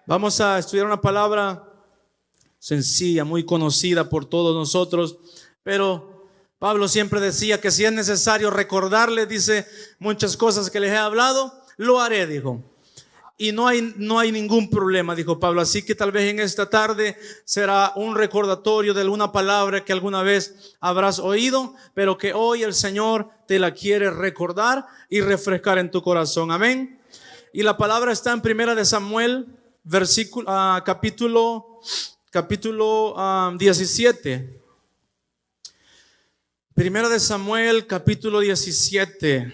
Vamos a estudiar una palabra sencilla, muy conocida por todos nosotros, pero Pablo siempre decía que si es necesario recordarles, dice, muchas cosas que les he hablado, lo haré, dijo. Y no hay ningún problema, dijo Pablo. Así que tal vez en esta tarde será un recordatorio de alguna palabra que alguna vez habrás oído, pero que hoy el Señor te la quiere recordar y refrescar en tu corazón. Amén. Y la palabra está en Primera de Samuel, capítulo 17. Primera de Samuel, capítulo 17.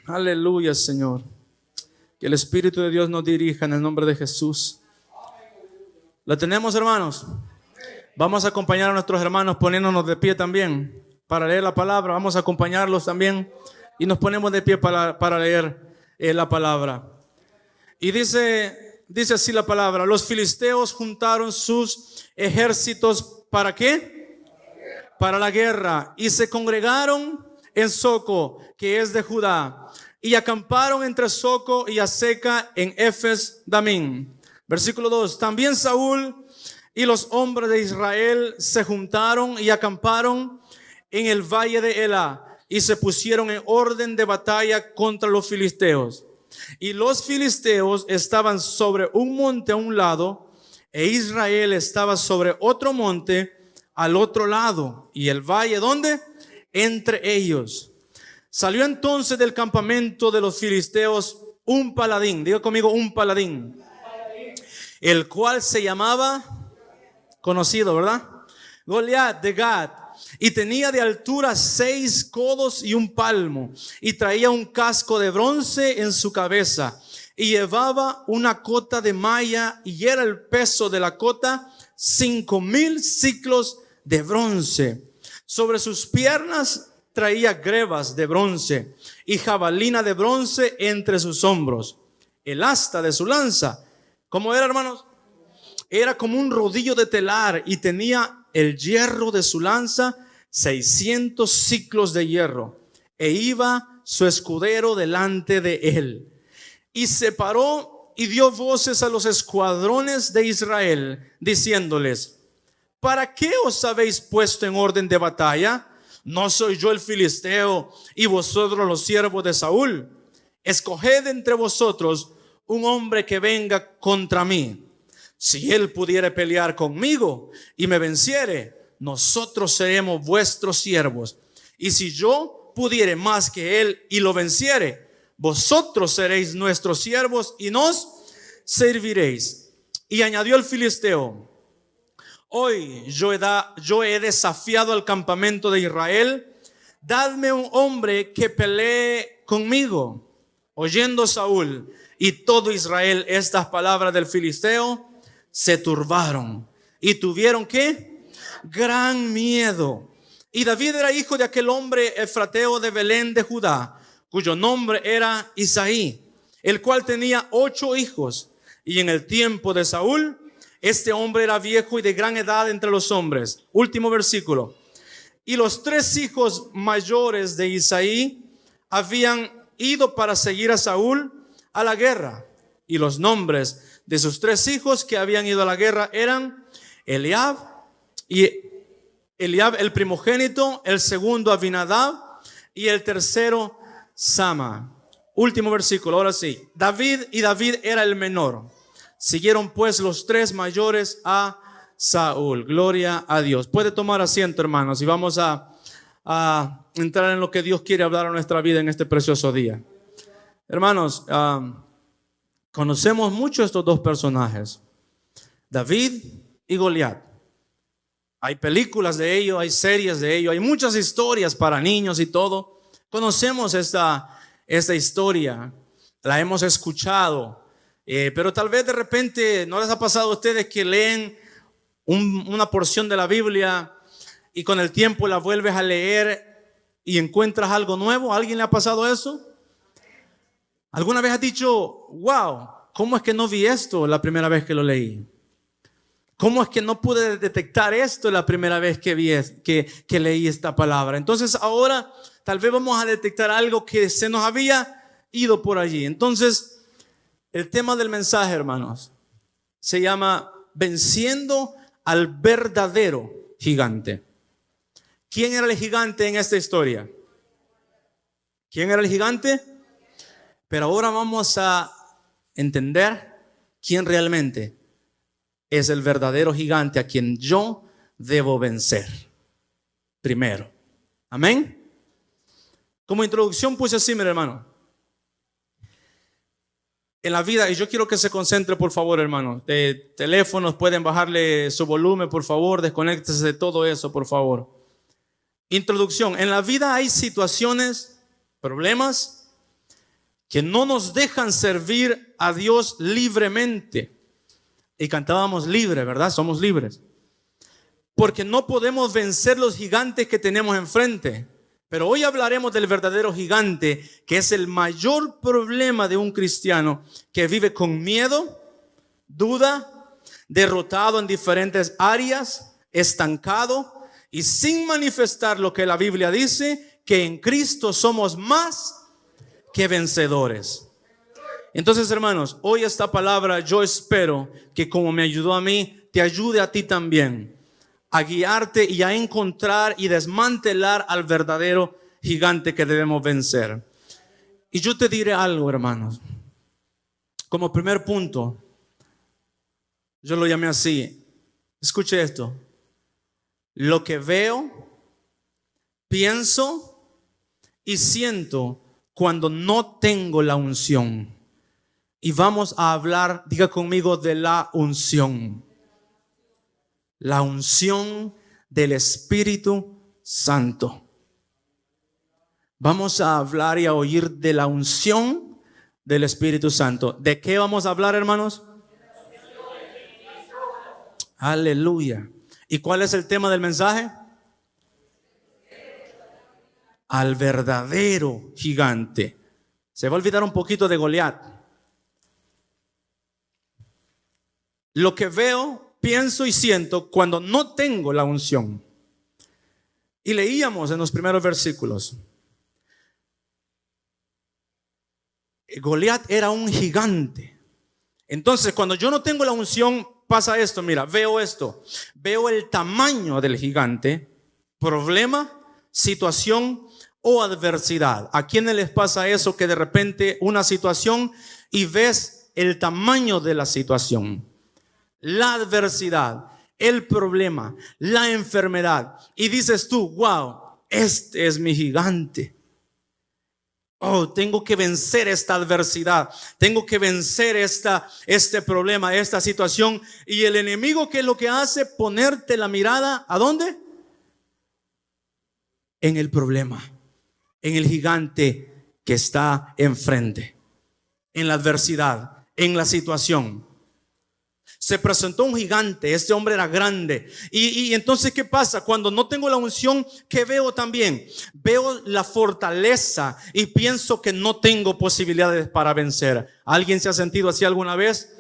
Aleluya, Señor. Que el Espíritu de Dios nos dirija en el nombre de Jesús. ¿La tenemos, hermanos? Vamos a acompañar a nuestros hermanos poniéndonos de pie también para leer la palabra. Vamos a acompañarlos también y nos ponemos de pie para leer la palabra. Y dice así la palabra: los filisteos juntaron sus ejércitos, ¿para qué? Para la guerra, y se congregaron en Soco, que es de Judá, y acamparon entre Soco y Azeca en Efes Damín. Versículo 2. También Saúl y los hombres de Israel se juntaron y acamparon en el valle de Elá, y se pusieron en orden de batalla contra los filisteos. Y los filisteos estaban sobre un monte a un lado, e Israel estaba sobre otro monte al otro lado. Y el valle, ¿dónde? Entre ellos. Salió entonces del campamento de los filisteos un paladín, diga conmigo, un paladín, el cual se llamaba, conocido, ¿verdad? Goliat de Gat, y tenía de altura 6 codos y un palmo, y traía un casco de bronce en su cabeza, y llevaba una cota de malla, y era el peso de la cota 5,000 siclos de bronce. Sobre sus piernas traía grebas de bronce y jabalina de bronce entre sus hombros. El asta de su lanza, ¿cómo era, hermanos? Era como un rodillo de telar, y tenía el hierro de su lanza 600 siclos de hierro, e iba su escudero delante de él. Y se paró y dio voces a los escuadrones de Israel, diciéndoles: ¿para qué os habéis puesto en orden de batalla? ¿No soy yo el filisteo y vosotros los siervos de Saúl? Escoged entre vosotros un hombre que venga contra mí. Si él pudiere pelear conmigo y me venciere, nosotros seremos vuestros siervos. Y si yo pudiere más que él y lo venciere, vosotros seréis nuestros siervos y nos serviréis. Y añadió el filisteo: hoy yo he desafiado al campamento de Israel, dadme un hombre que pelee conmigo. Oyendo Saúl y todo Israel estas palabras del filisteo, se turbaron y tuvieron ¿qué? Gran miedo. Y David era hijo de aquel hombre efrateo de Belén de Judá, cuyo nombre era Isaí, el cual tenía 8 hijos. Y en el tiempo de Saúl, este hombre era viejo y de gran edad entre los hombres. Último versículo. Y los 3 hijos mayores de Isaí habían ido para seguir a Saúl a la guerra. Y los nombres de sus 3 hijos que habían ido a la guerra eran Eliab el primogénito, el segundo Abinadab y el tercero Sama. Último versículo, ahora sí. David era el menor. Siguieron pues los 3 mayores a Saúl. Gloria a Dios. Puede tomar asiento, hermanos, y vamos a entrar en lo que Dios quiere hablar a nuestra vida en este precioso día. Hermanos, conocemos mucho estos 2 personajes, David y Goliat. Hay películas de ello, hay series de ello, hay muchas historias para niños y todo. Conocemos esta historia, la hemos escuchado. Pero tal vez de repente no les ha pasado a ustedes que leen una porción de la Biblia y con el tiempo la vuelves a leer y encuentras algo nuevo. ¿A alguien le ha pasado eso? ¿Alguna vez has dicho, wow, cómo es que no vi esto la primera vez que lo leí? ¿Cómo es que no pude detectar esto la primera vez que leí esta palabra? Entonces ahora tal vez vamos a detectar algo que se nos había ido por allí. Entonces, el tema del mensaje, hermanos, se llama Venciendo al verdadero gigante. ¿Quién era el gigante en esta historia? ¿Quién era el gigante? Pero ahora vamos a entender quién realmente es el verdadero gigante a quien yo debo vencer primero. Amén. Como introducción puse así, mi hermano. En la vida, y yo quiero que se concentre, por favor, hermano. De teléfonos pueden bajarle su volumen, por favor. Desconéctese de todo eso, por favor. Introducción. En la vida hay situaciones, problemas que no nos dejan servir a Dios libremente. Y cantábamos libre, ¿verdad? Somos libres. Porque no podemos vencer los gigantes que tenemos enfrente. Pero hoy hablaremos del verdadero gigante, que es el mayor problema de un cristiano que vive con miedo, duda, derrotado en diferentes áreas, estancado y sin manifestar lo que la Biblia dice, que en Cristo somos más que vencedores. Entonces, hermanos, hoy esta palabra yo espero que, como me ayudó a mí, te ayude a ti también a guiarte y a encontrar y desmantelar al verdadero gigante que debemos vencer. Y yo te diré algo, hermanos. Como primer punto, yo lo llamé así. Escuche esto. Lo que veo, pienso y siento cuando no tengo la unción. Y vamos a hablar, diga conmigo, de la unción. La unción del Espíritu Santo. Vamos a hablar y a oír de la unción del Espíritu Santo. ¿De qué vamos a hablar, hermanos? Aleluya. ¿Y cuál es el tema del mensaje? Al verdadero gigante. Se va a olvidar un poquito de Goliat. Lo que veo, pienso y siento cuando no tengo la unción. Y leíamos en los primeros versículos. Goliat era un gigante. Entonces, cuando yo no tengo la unción, pasa esto. Mira, veo esto. Veo el tamaño del gigante, problema, situación o adversidad. ¿A quiénes les pasa eso, que de repente una situación y ves el tamaño de la situación? La adversidad, el problema, la enfermedad, y dices tú, wow, este es mi gigante. Oh, tengo que vencer esta adversidad, tengo que vencer este problema, esta situación. Y el enemigo, ¿qué es lo que hace? Ponerte la mirada, ¿a dónde? En el problema, en el gigante que está enfrente, en la adversidad, en la situación. Se presentó un gigante, este hombre era grande. Y entonces, ¿qué pasa? Cuando no tengo la unción, ¿qué veo también? Veo la fortaleza y pienso que no tengo posibilidades para vencer. ¿Alguien se ha sentido así alguna vez?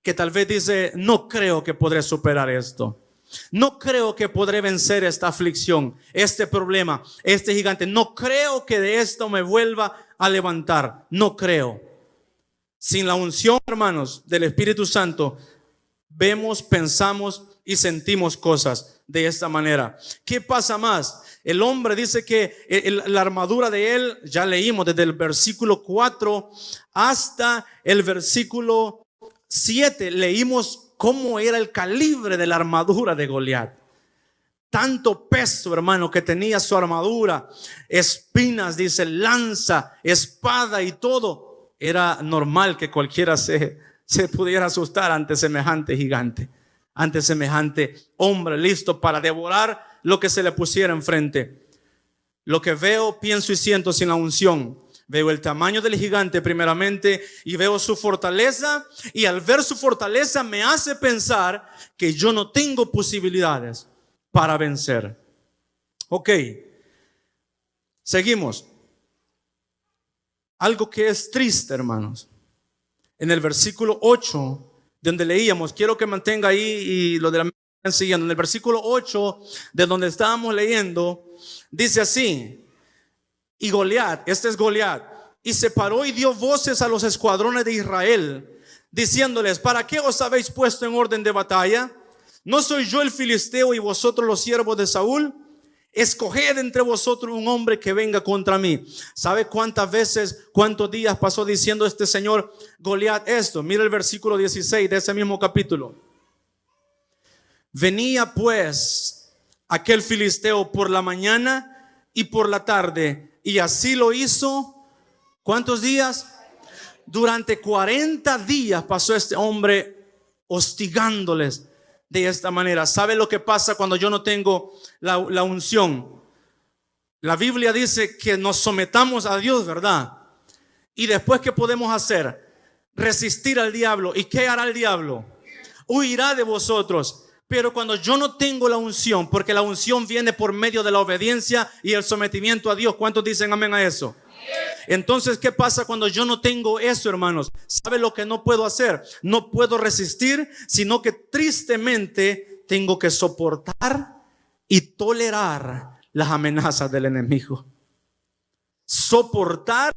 Que tal vez dice, no creo que podré superar esto. No creo que podré vencer esta aflicción, este problema, este gigante. No creo que de esto me vuelva a levantar. No creo. Sin la unción, hermanos, del Espíritu Santo, vemos, pensamos y sentimos cosas de esta manera. ¿Qué pasa más? El hombre dice que la armadura de él, ya leímos desde el versículo 4 hasta el versículo 7, leímos cómo era el calibre de la armadura de Goliat. Tanto peso, hermano, que tenía su armadura, espinas, dice, lanza, espada y todo. Era normal que cualquiera se pudiera asustar ante semejante gigante, ante semejante hombre listo para devorar lo que se le pusiera enfrente. Lo que veo, pienso y siento sin la unción. Veo el tamaño del gigante primeramente y veo su fortaleza, y al ver su fortaleza me hace pensar que yo no tengo posibilidades para vencer. Ok, seguimos. Algo que es triste, hermanos. En el versículo 8, donde leíamos, quiero que mantenga ahí y lo de la están siguiendo. En el versículo 8, de donde estábamos leyendo, dice así: y Goliat, este es Goliat, y se paró y dio voces a los escuadrones de Israel, diciéndoles: ¿para qué os habéis puesto en orden de batalla? ¿No soy yo el filisteo y vosotros los siervos de Saúl? Escoged entre vosotros un hombre que venga contra mí. ¿Sabe cuántas veces, cuántos días pasó diciendo este señor Goliat esto? Mira el versículo 16 de ese mismo capítulo. Venía pues aquel filisteo por la mañana y por la tarde, y así lo hizo. ¿Cuántos días? Durante 40 días pasó este hombre hostigándoles de esta manera. ¿Sabe lo que pasa cuando yo no tengo la unción? La Biblia dice que nos sometamos a Dios, ¿verdad? Y después, ¿qué podemos hacer? Resistir al diablo. ¿Y qué hará el diablo? Huirá de vosotros. Pero cuando yo no tengo la unción, porque la unción viene por medio de la obediencia y el sometimiento a Dios, ¿cuántos dicen amén a eso? Entonces, ¿qué pasa cuando yo no tengo eso, hermanos? ¿Sabe lo que no puedo hacer? No puedo resistir, sino que tristemente tengo que soportar y tolerar las amenazas del enemigo. Soportar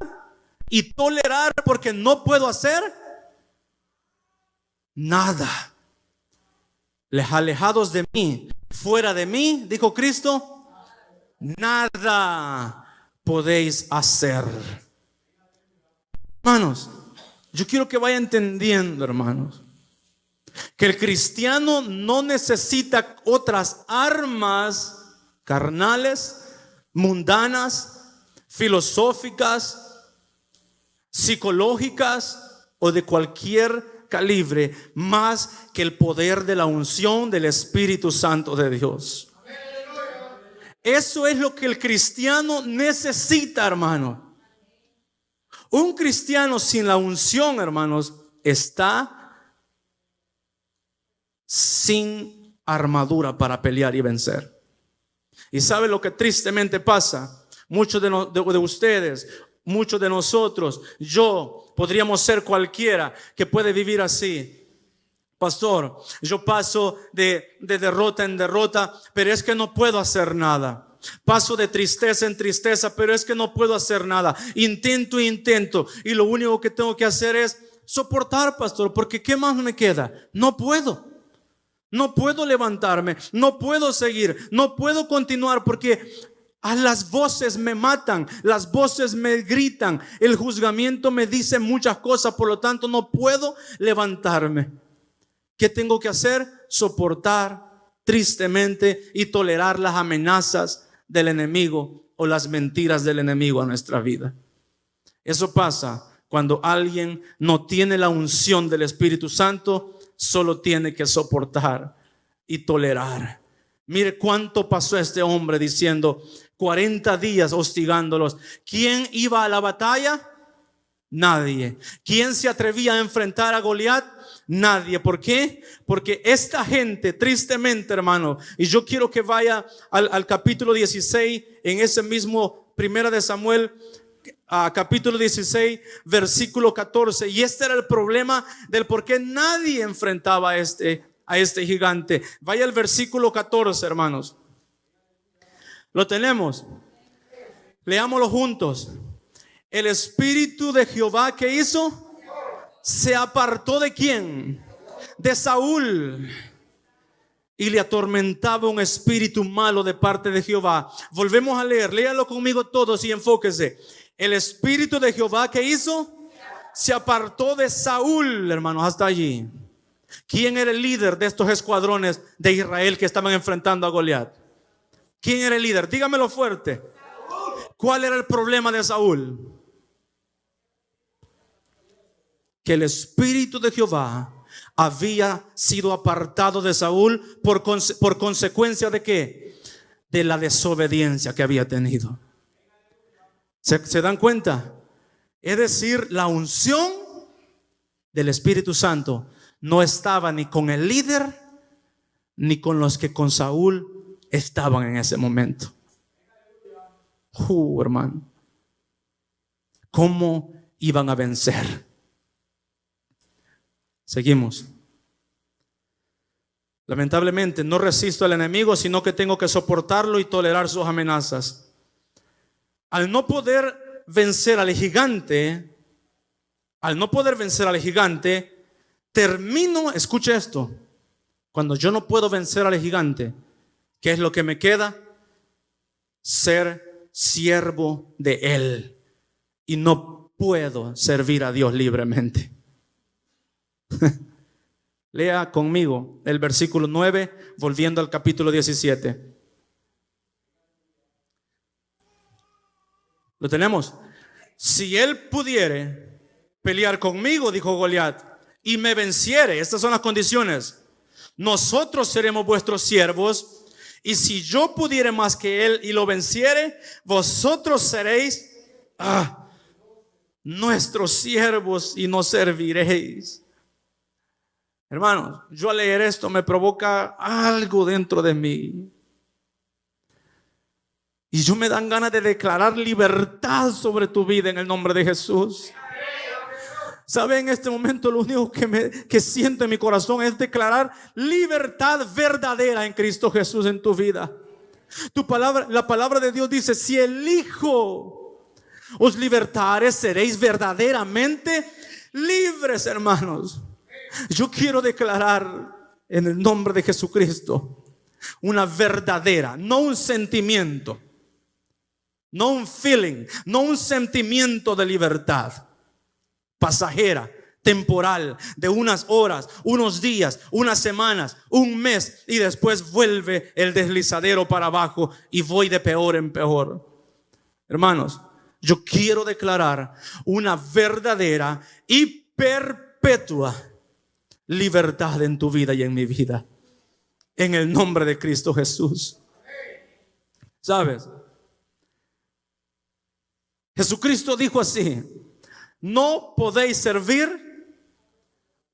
y tolerar, porque no puedo hacer nada. Les alejados de mí, fuera de mí, dijo Cristo, nada podéis hacer. Hermanos, yo quiero que vaya entendiendo, hermanos, que el cristiano no necesita otras armas carnales, mundanas, filosóficas, psicológicas o de cualquier calibre, más que el poder de la unción del Espíritu Santo de Dios. Eso es lo que el cristiano necesita, hermano. Un cristiano sin la unción, hermanos, está sin armadura para pelear y vencer. Y sabe lo que tristemente pasa. Muchos de ustedes, muchos de nosotros, yo, podríamos ser cualquiera que puede vivir así. Pastor, yo paso de derrota en derrota, pero es que no puedo hacer nada. Paso de tristeza en tristeza, pero es que no puedo hacer nada. Intento y lo único que tengo que hacer es soportar, pastor, porque ¿qué más me queda? No puedo levantarme, no puedo seguir, no puedo continuar, porque las voces me matan, las voces me gritan, el juzgamiento me dice muchas cosas, por lo tanto no puedo levantarme. ¿Qué tengo que hacer? Soportar tristemente y tolerar las amenazas del enemigo o las mentiras del enemigo a nuestra vida. Eso pasa cuando alguien no tiene la unción del Espíritu Santo, solo tiene que soportar y tolerar. Mire cuánto pasó este hombre diciendo 40 días hostigándolos. ¿Quién iba a la batalla? Nadie. ¿Quién se atrevía a enfrentar a Goliat? Nadie. ¿Por qué? Porque esta gente, tristemente, hermano, y yo quiero que vaya al capítulo 16, en ese mismo Primera de Samuel, capítulo 16, versículo 14. Y este era el problema del por qué nadie enfrentaba a este gigante. Vaya al versículo 14, hermanos. Lo tenemos. Leámoslo juntos. El espíritu de Jehová, ¿qué hizo? Se apartó ¿de quién? De Saúl. Y le atormentaba un espíritu malo de parte de Jehová. Volvemos a leer, léalo conmigo todos y enfóquese. El espíritu de Jehová, ¿qué hizo? Se apartó de Saúl, hermanos, hasta allí. ¿Quién era el líder de estos escuadrones de Israel que estaban enfrentando a Goliat? ¿Quién era el líder? Dígamelo fuerte. ¿Cuál era el problema de Saúl? Que el espíritu de Jehová había sido apartado de Saúl por consecuencia de ¿qué? De la desobediencia que había tenido. ¿Se dan cuenta? Es decir, la unción del Espíritu Santo no estaba ni con el líder ni con los que con Saúl estaban en ese momento. Hermano, ¿cómo iban a vencer? Seguimos. Lamentablemente no resisto al enemigo, sino que tengo que soportarlo y tolerar sus amenazas. Al no poder vencer al gigante, termino, escuche esto, cuando yo no puedo vencer al gigante, ¿qué es lo que me queda? Ser siervo de Él. Y no puedo servir a Dios libremente. Lea conmigo el versículo 9, volviendo al capítulo 17. ¿Lo tenemos? Si él pudiere pelear conmigo, dijo Goliat, y me venciere, estas son las condiciones, nosotros seremos vuestros siervos, y si yo pudiere más que él y lo venciere, vosotros seréis nuestros siervos y nos serviréis. Hermanos, yo al leer esto me provoca algo dentro de mí. Y yo me dan ganas de declarar libertad sobre tu vida en el nombre de Jesús. ¿Sabe? En este momento lo único que siento en mi corazón es declarar libertad verdadera en Cristo Jesús en tu vida. La palabra de Dios dice: si el Hijo os libertare, seréis verdaderamente libres, hermanos. Yo quiero declarar en el nombre de Jesucristo una verdadera, no un sentimiento, no un feeling, no un sentimiento de libertad pasajera, temporal, de unas horas, unos días, unas semanas, un mes, y después vuelve el deslizadero para abajo y voy de peor en peor. Hermanos, yo quiero declarar una verdadera y perpetua libertad en tu vida y en mi vida, en el nombre de Cristo Jesús. ¿Sabes? Jesucristo dijo así: no podéis servir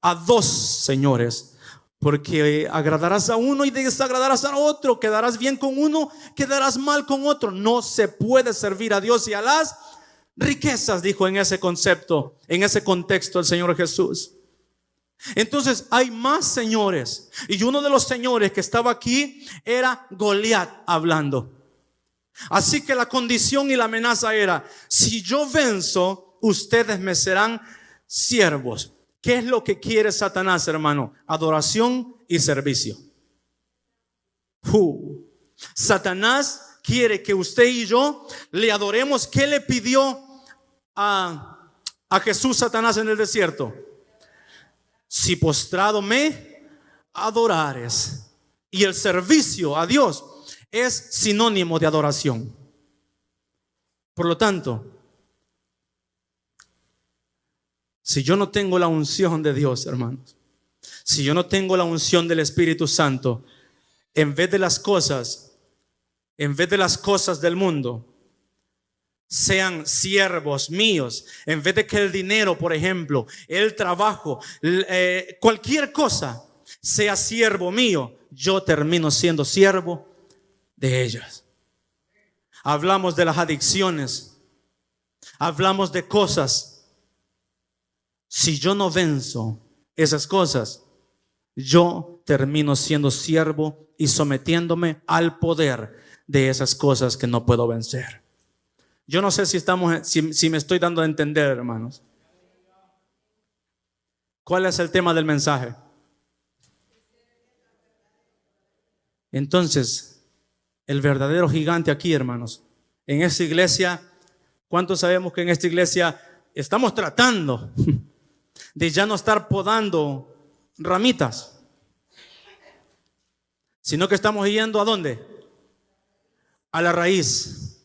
a dos señores, porque agradarás a uno y desagradarás a otro, quedarás bien con uno, quedarás mal con otro. No se puede servir a Dios y a las riquezas, dijo en ese concepto, en ese contexto el Señor Jesús. Entonces hay más señores, y uno de los señores que estaba aquí era Goliat hablando. Así que la condición y la amenaza era: si yo venzo, ustedes me serán siervos. ¿Qué es lo que quiere Satanás, hermano? Adoración y servicio. Satanás quiere que usted y yo le adoremos. ¿Qué le pidió a Jesús Satanás en el desierto? Si postrado me adorares. Y el servicio a Dios es sinónimo de adoración. Por lo tanto, si yo no tengo la unción de Dios, hermanos, si yo no tengo la unción del Espíritu Santo, en vez de las cosas del mundo sean siervos míos, en vez de que el dinero, por ejemplo, el trabajo, cualquier cosa sea siervo mío, yo termino siendo siervo de ellas. Hablamos de las adicciones, hablamos de cosas. Si yo no venzo esas cosas, yo termino siendo siervo y sometiéndome al poder de esas cosas que no puedo vencer. Yo no sé si me estoy dando a entender, hermanos. ¿Cuál es el tema del mensaje? Entonces, el verdadero gigante aquí, hermanos, en esta iglesia, ¿cuántos sabemos que en esta iglesia estamos tratando de ya no estar podando ramitas, sino que estamos yendo ¿a dónde? A la raíz.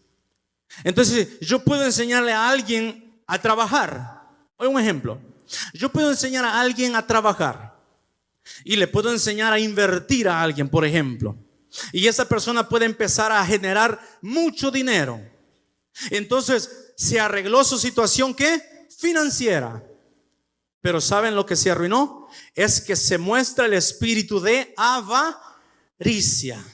Entonces yo puedo enseñarle a alguien a trabajar. Hoy un ejemplo. Yo puedo enseñar a alguien a trabajar y le puedo enseñar a invertir a alguien, por ejemplo, y esa persona puede empezar a generar mucho dinero. Entonces se arregló su situación, ¿qué? Financiera. Pero ¿saben lo que se arruinó? Es que se muestra el espíritu de avaricia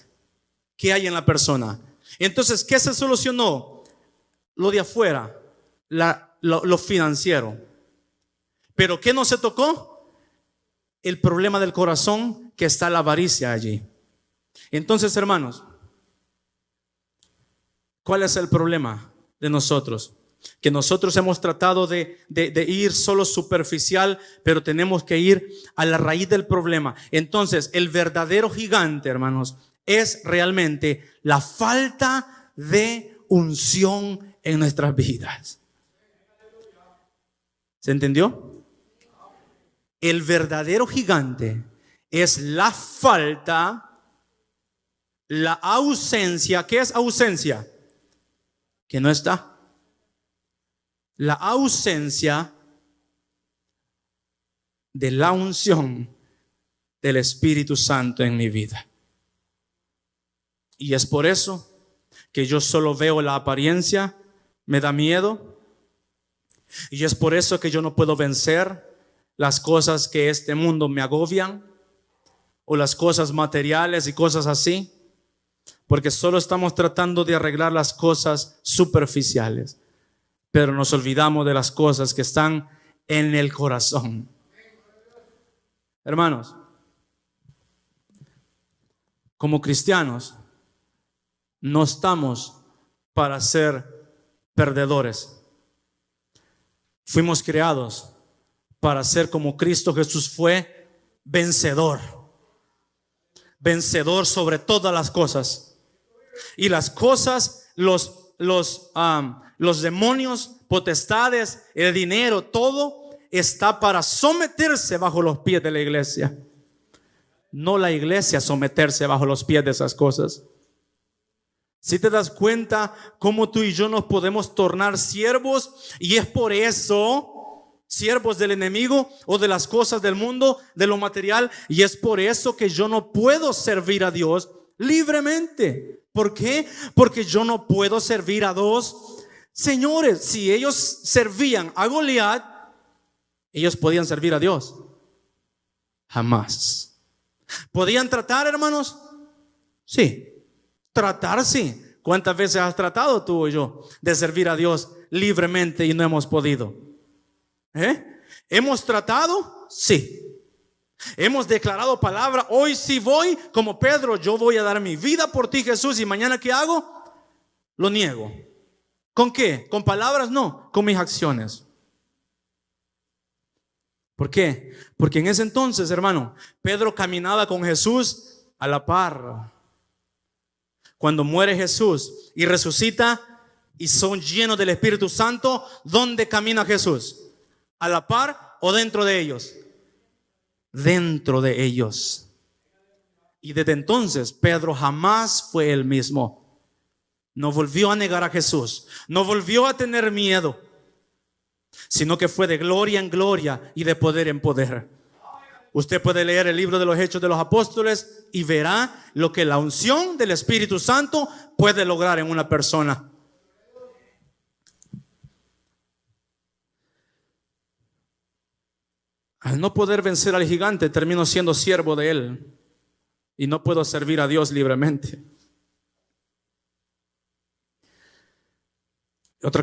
que hay en la persona. Entonces, ¿qué se solucionó? Lo de afuera, lo financiero. Pero ¿qué no se tocó? El problema del corazón, que está la avaricia allí. Entonces, hermanos, ¿cuál es el problema de nosotros? que nosotros hemos tratado de ir solo superficial, pero tenemos que ir a la raíz del problema. Entonces, el verdadero gigante, hermanos, es realmente la falta de unción en nuestras vidas. ¿Se entendió? El verdadero gigante es la falta, la ausencia. ¿Qué es ausencia? Que no está. La ausencia de la unción del Espíritu Santo en mi vida. Y es por eso que yo solo veo la apariencia, me da miedo. Y es por eso que yo no puedo vencer las cosas que este mundo me agobian, o las cosas materiales y cosas así, porque solo estamos tratando de arreglar las cosas superficiales, pero nos olvidamos de las cosas que están en el corazón. Hermanos, como cristianos, no estamos para ser perdedores. Fuimos creados para ser como Cristo Jesús fue, vencedor. Vencedor sobre todas las cosas. Y las cosas, los demonios, potestades, el dinero, todo está para someterse bajo los pies de la iglesia. No la iglesia someterse bajo los pies de esas cosas. Si te das cuenta cómo tú y yo nos podemos tornar siervos, y es por eso, siervos del enemigo o de las cosas del mundo, de lo material, y es por eso que yo no puedo servir a Dios libremente. ¿Por qué? Porque yo no puedo servir a dos señores. Si ellos servían a Goliat, ellos podían servir a Dios. Jamás. ¿Podían tratar, hermanos? Sí. Tratar, sí. ¿Cuántas veces has tratado tú o yo de servir a Dios libremente y no hemos podido? ¿Hemos tratado? Sí. Hemos declarado palabra. Hoy sí voy, como Pedro, yo voy a dar mi vida por ti, Jesús. Y mañana, ¿qué hago? Lo niego. ¿Con qué? ¿Con palabras? No, con mis acciones. ¿Por qué? Porque en ese entonces, hermano, Pedro caminaba con Jesús a la par. Cuando muere Jesús y resucita y son llenos del Espíritu Santo, ¿dónde camina Jesús? ¿A la par o dentro de ellos? Dentro de ellos. Y desde entonces Pedro jamás fue el mismo. No volvió a negar a Jesús, no volvió a tener miedo, sino que fue de gloria en gloria y de poder en poder. Usted puede leer el libro de los Hechos de los Apóstoles y verá lo que la unción del Espíritu Santo puede lograr en una persona. Al no poder vencer al gigante, termino siendo siervo de él y no puedo servir a Dios libremente.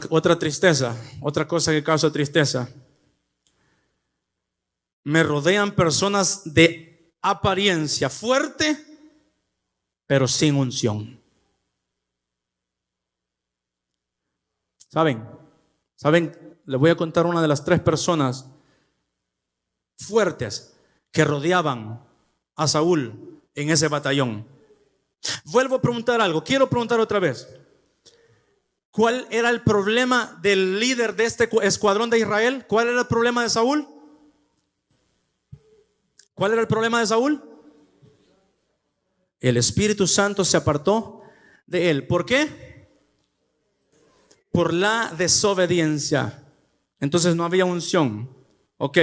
Otra tristeza, otra cosa que causa tristeza. Me rodean personas de apariencia fuerte, pero sin unción. ¿Saben? Les voy a contar una de las 3 personas fuertes que rodeaban a Saúl en ese batallón. Vuelvo a preguntar algo, quiero preguntar otra vez. ¿Cuál era el problema del líder de este escuadrón de Israel? ¿Cuál era el problema de Saúl? ¿Cuál era el problema de Saúl? El Espíritu Santo se apartó de él. ¿Por qué? Por la desobediencia. Entonces no había unción. Ok.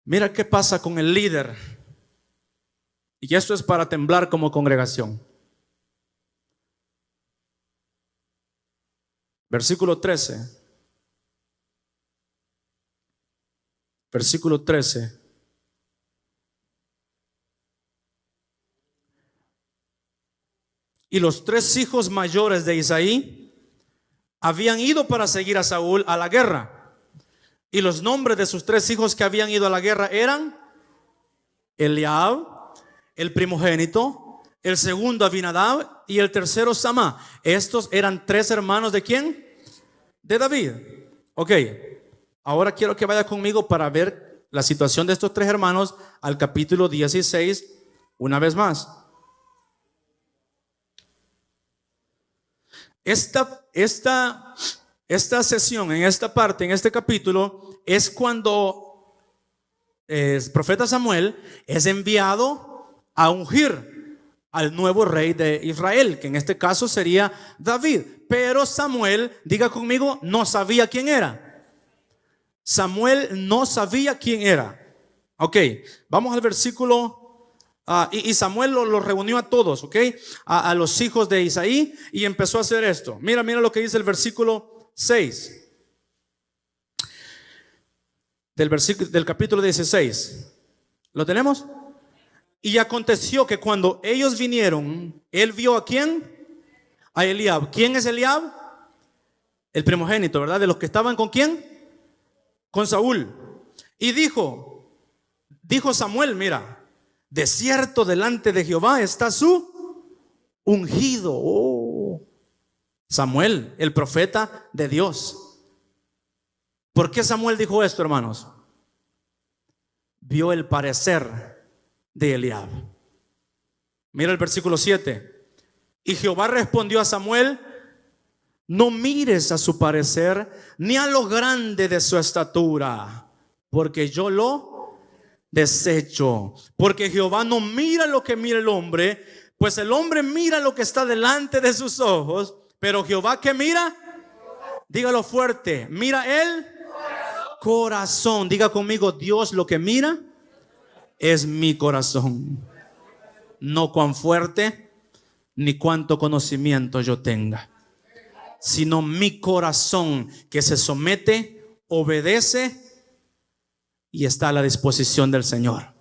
Mira qué pasa con el líder. Y esto es para temblar como congregación. Versículo 13. Versículo 13. Y los 3 hijos mayores de Isaí habían ido para seguir a Saúl a la guerra. Y los nombres de sus 3 hijos que habían ido a la guerra eran Eliab, el primogénito, el segundo Abinadab y el tercero Samá. Estos eran 3 hermanos ¿de quién? De David. Ok, ahora quiero que vaya conmigo para ver la situación de estos 3 hermanos al capítulo 16 una vez más. Esta sesión, en esta parte, en este capítulo, es cuando el profeta Samuel es enviado a ungir al nuevo rey de Israel, que en este caso sería David. Pero Samuel, diga conmigo, no sabía quién era. Samuel no sabía quién era. Ok, vamos al versículo. Y Samuel lo reunió a todos, ok, a los hijos de Isaí, y empezó a hacer esto. Mira lo que dice el versículo 6 del capítulo 16. ¿Lo tenemos? Y aconteció que cuando ellos vinieron, él vio ¿a quién? A Eliab. ¿Quién es Eliab? El primogénito, ¿verdad? De los que estaban ¿con quién? Con Saúl. Y dijo Samuel, mira, de cierto delante de Jehová está su ungido. Oh. Samuel, el profeta de Dios. ¿Por qué Samuel dijo esto, hermanos? Vio el parecer de Eliab. Mira el versículo 7. Y Jehová respondió a Samuel: no mires a su parecer, ni a lo grande de su estatura, porque yo lo desecho. Porque Jehová no mira lo que mira el hombre, pues el hombre mira lo que está delante de sus ojos, pero Jehová, ¿qué mira? Dígalo fuerte, mira el corazón. Diga conmigo, Dios lo que mira es mi corazón, no cuán fuerte ni cuánto conocimiento yo tenga, sino mi corazón que se somete, obedece y está a la disposición del Señor,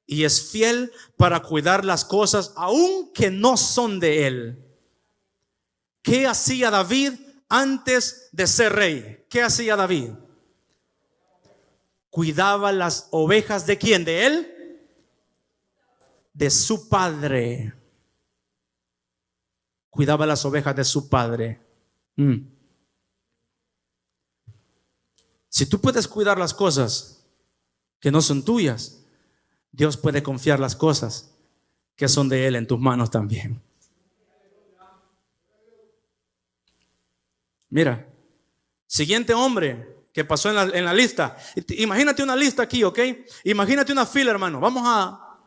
y es fiel para cuidar las cosas aun que no son de él. ¿Qué hacía David antes de ser rey? ¿Qué hacía David? Cuidaba las ovejas ¿de quién? ¿De él? De su padre. Cuidaba las ovejas de su padre. Si tú puedes cuidar las cosas que no son tuyas, Dios puede confiar las cosas que son de él en tus manos también. Mira, siguiente hombre que pasó en la lista. Imagínate una lista aquí, ¿ok? Imagínate una fila, hermano. Vamos a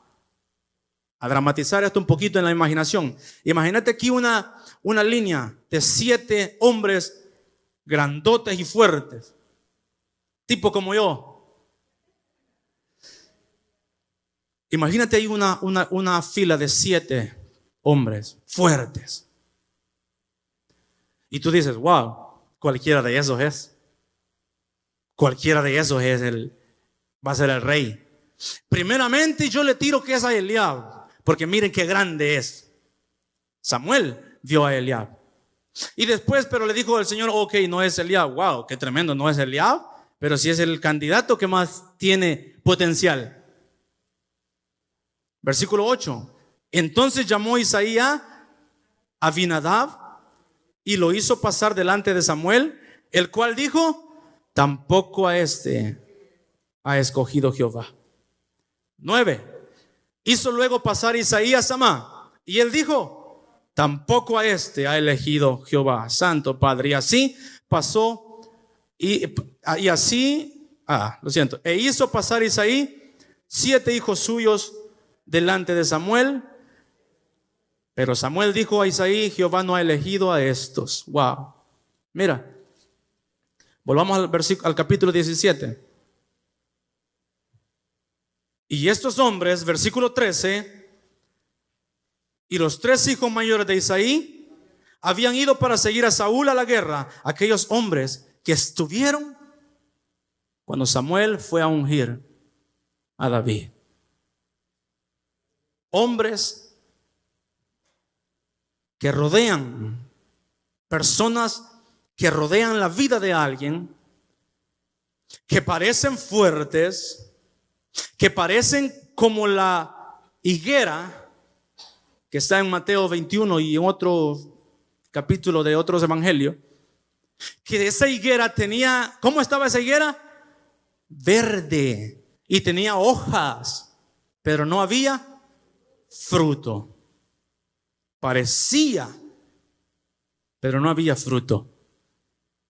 dramatizar esto un poquito en la imaginación. Imagínate aquí una línea de 7 hombres grandotes y fuertes, tipo como yo. Imagínate ahí una fila de 7 hombres fuertes. Y tú dices, wow, cualquiera de esos es. Cualquiera de esos va a ser el rey. Primeramente yo le tiro que es a Eliab, porque miren qué grande es. Samuel vio a Eliab. Y después, pero le dijo el Señor, ok, no es Eliab. Wow, qué tremendo, no es Eliab, pero sí es el candidato que más tiene potencial. Versículo 8. Entonces llamó Isaí a Abinadab y lo hizo pasar delante de Samuel, el cual dijo: tampoco a este ha escogido Jehová. 9. Hizo luego pasar Isaí a Samá, y él dijo: tampoco a este ha elegido Jehová. Santo Padre. Y así pasó, e hizo pasar Isaí 7 hijos suyos delante de Samuel. Pero Samuel dijo a Isaí: Jehová no ha elegido a estos. Wow. Mira, volvamos al capítulo 17. Y estos hombres, versículo 13, y los 3 hijos mayores de Isaí habían ido para seguir a Saúl a la guerra. Aquellos hombres que estuvieron cuando Samuel fue a ungir a David. Hombres que rodean, personas que rodean la vida de alguien, que parecen fuertes, que parecen como la higuera, que está en Mateo 21 y en otro capítulo de otros evangelios, que esa higuera tenía, ¿cómo estaba esa higuera? Verde, y tenía hojas, pero no había fruto. Parecía, pero no había fruto.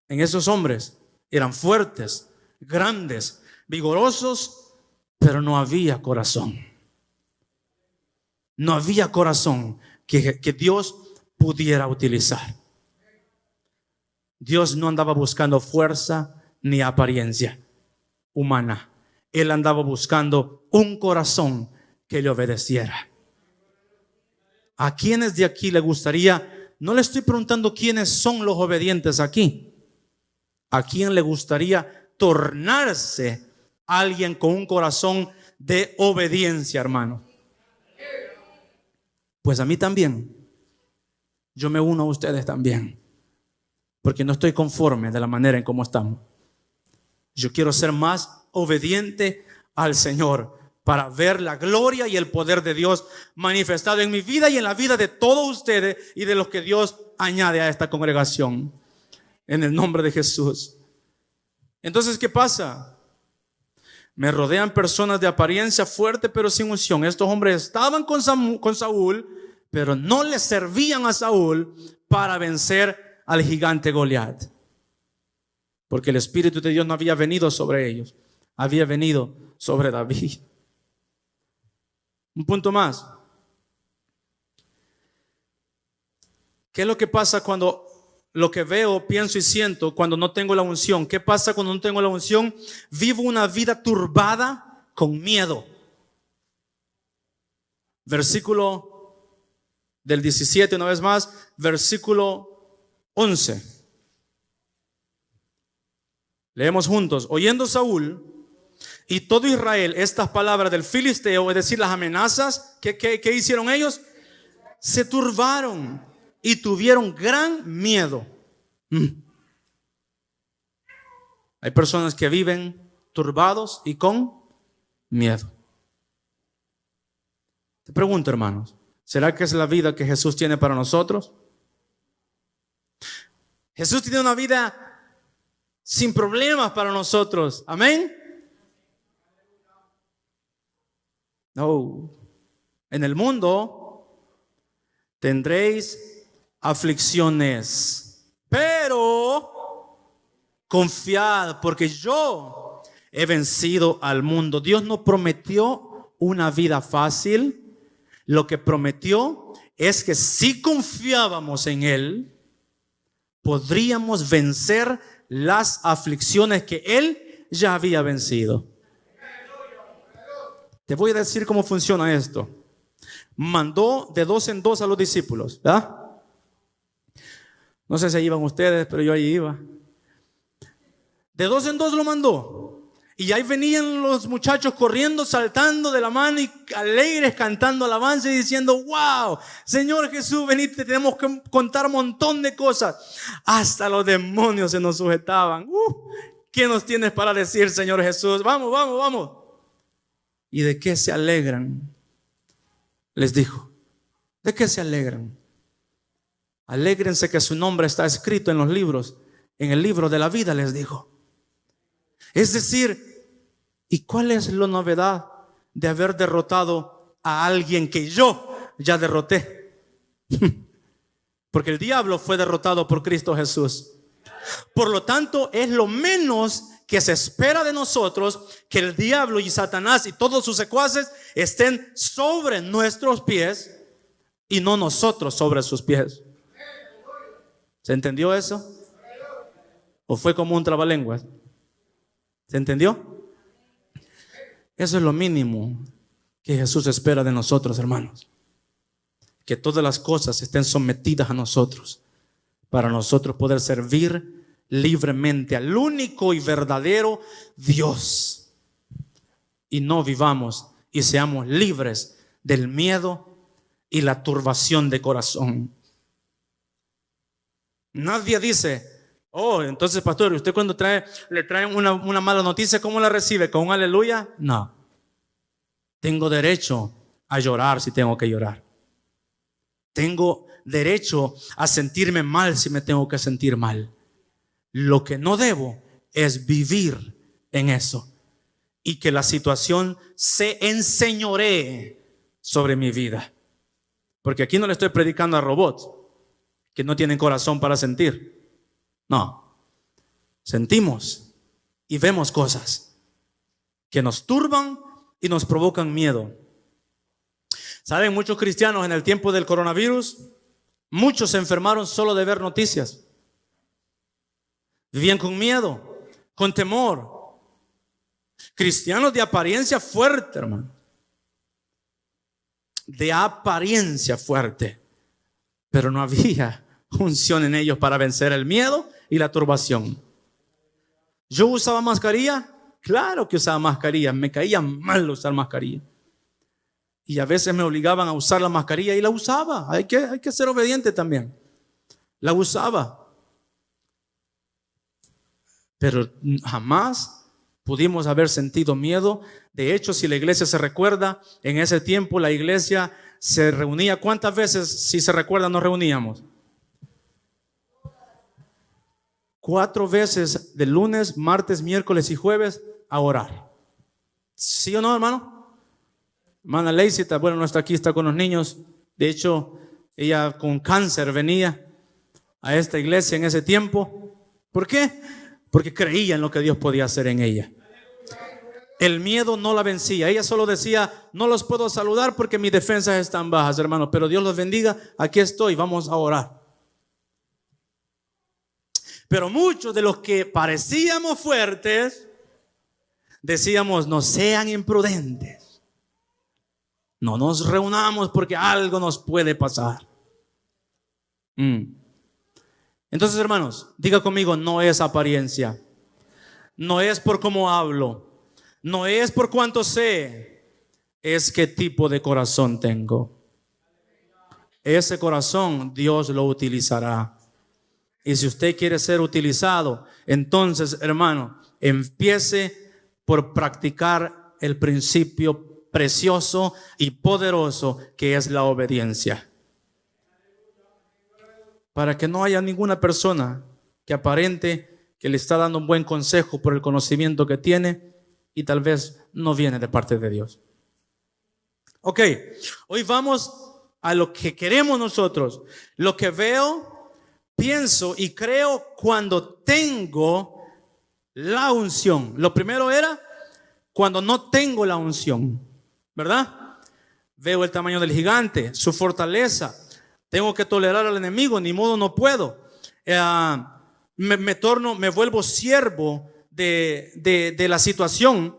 En esos hombres eran fuertes, grandes, vigorosos, pero no había corazón. No había corazón que Dios pudiera utilizar. Dios no andaba buscando fuerza ni apariencia humana. Él andaba buscando un corazón que le obedeciera. ¿A quiénes de aquí le gustaría? No le estoy preguntando quiénes son los obedientes aquí. ¿A quién le gustaría tornarse alguien con un corazón de obediencia, hermano? Pues a mí también. Yo me uno a ustedes también, porque no estoy conforme de la manera en cómo estamos. Yo quiero ser más obediente al Señor para ver la gloria y el poder de Dios manifestado en mi vida y en la vida de todos ustedes y de los que Dios añade a esta congregación, en el nombre de Jesús. Entonces, ¿qué pasa? Me rodean personas de apariencia fuerte pero sin unción. Estos hombres estaban con Saúl, pero no le servían a Saúl para vencer al gigante Goliat, porque el Espíritu de Dios no había venido sobre ellos, había venido sobre David. Un punto más. ¿Qué es lo que pasa cuando lo que veo, pienso y siento cuando no tengo la unción? ¿Qué pasa cuando no tengo la unción? Vivo una vida turbada con miedo. Versículo del 17, una vez más, versículo 11. Leemos juntos. Oyendo Saúl y todo Israel estas palabras del filisteo, es decir, las amenazas, ¿qué hicieron ellos? Se turbaron y tuvieron gran miedo. Hay personas que viven turbados y con miedo. Te pregunto, hermanos, ¿será que es la vida que Jesús tiene para nosotros? Jesús tiene una vida sin problemas para nosotros. Amén. No. En el mundo tendréis aflicciones, pero confiad, porque yo he vencido al mundo. Dios no prometió una vida fácil. Lo que prometió es que si confiábamos en Él, podríamos vencer las aflicciones que Él ya había vencido. Te voy a decir cómo funciona esto. Mandó de 2 en 2 a los discípulos, ¿verdad? No sé si iban ustedes, pero yo ahí iba. De 2 en 2 lo mandó. Y ahí venían los muchachos corriendo, saltando de la mano y alegres, cantando alabanza y diciendo: wow, Señor Jesús, venite, tenemos que contar un montón de cosas. Hasta los demonios se nos sujetaban. ¿Qué nos tienes para decir, Señor Jesús? Vamos, vamos, vamos. ¿Y de qué se alegran? Les dijo. ¿De qué se alegran? Alégrense que su nombre está escrito en los libros, en el libro de la vida, les dijo. Es decir, ¿y cuál es la novedad de haber derrotado a alguien que yo ya derroté? Porque el diablo fue derrotado por Cristo Jesús. Por lo tanto, es lo menos que se espera de nosotros que el diablo y Satanás y todos sus secuaces estén sobre nuestros pies y no nosotros sobre sus pies. ¿Se entendió eso? ¿O fue como un trabalenguas? ¿Se entendió? Eso es lo mínimo que Jesús espera de nosotros, hermanos. Que todas las cosas estén sometidas a nosotros, para nosotros poder servir libremente al único y verdadero Dios, y no vivamos y seamos libres del miedo y la turbación de corazón. Nadie dice: oh, entonces pastor, ¿usted cuando le traen una mala noticia, cómo la recibe? ¿Con un aleluya? No. Tengo derecho a llorar si tengo que llorar. Tengo derecho a sentirme mal si me tengo que sentir mal. Lo que no debo es vivir en eso y que la situación se enseñoree sobre mi vida. Porque aquí no le estoy predicando a robots que no tienen corazón para sentir. No, sentimos y vemos cosas que nos turban y nos provocan miedo. ¿Saben? Muchos cristianos en el tiempo del coronavirus, muchos se enfermaron solo de ver noticias. Vivían con miedo, con temor. Cristianos de apariencia fuerte, hermano. De apariencia fuerte. Pero no había unción en ellos para vencer el miedo y la turbación. ¿Yo usaba mascarilla? Claro que usaba mascarilla. Me caía mal usar mascarilla. Y a veces me obligaban a usar la mascarilla y la usaba. Hay que ser obediente también. La usaba. Pero jamás pudimos haber sentido miedo. De hecho, si la iglesia se recuerda, en ese tiempo la iglesia se reunía. ¿Cuántas veces, si se recuerda, nos reuníamos? 4 veces de lunes, martes, miércoles y jueves a orar. ¿Sí o no, hermano? Hermana Lacey, bueno, no está aquí, está con los niños. De hecho, ella con cáncer venía a esta iglesia en ese tiempo. ¿Por qué? Porque creía en lo que Dios podía hacer en ella. El miedo no la vencía. Ella solo decía: no los puedo saludar porque mis defensas están bajas, hermano, pero Dios los bendiga, aquí estoy, vamos a orar. Pero muchos de los que parecíamos fuertes decíamos: no sean imprudentes, no nos reunamos porque algo nos puede pasar. Entonces, hermanos, diga conmigo: no es apariencia, no es por cómo hablo, no es por cuánto sé, es qué tipo de corazón tengo. Ese corazón Dios lo utilizará. Y si usted quiere ser utilizado, entonces, hermano, empiece por practicar el principio precioso y poderoso que es la obediencia. Para que no haya ninguna persona que aparente que le está dando un buen consejo por el conocimiento que tiene y tal vez no viene de parte de Dios. Ok, hoy vamos a lo que queremos nosotros. Lo que veo, pienso y creo cuando tengo la unción. Lo primero era cuando no tengo la unción, ¿verdad? Veo el tamaño del gigante, su fortaleza. Tengo que tolerar al enemigo, ni modo, no puedo. Me vuelvo siervo de la situación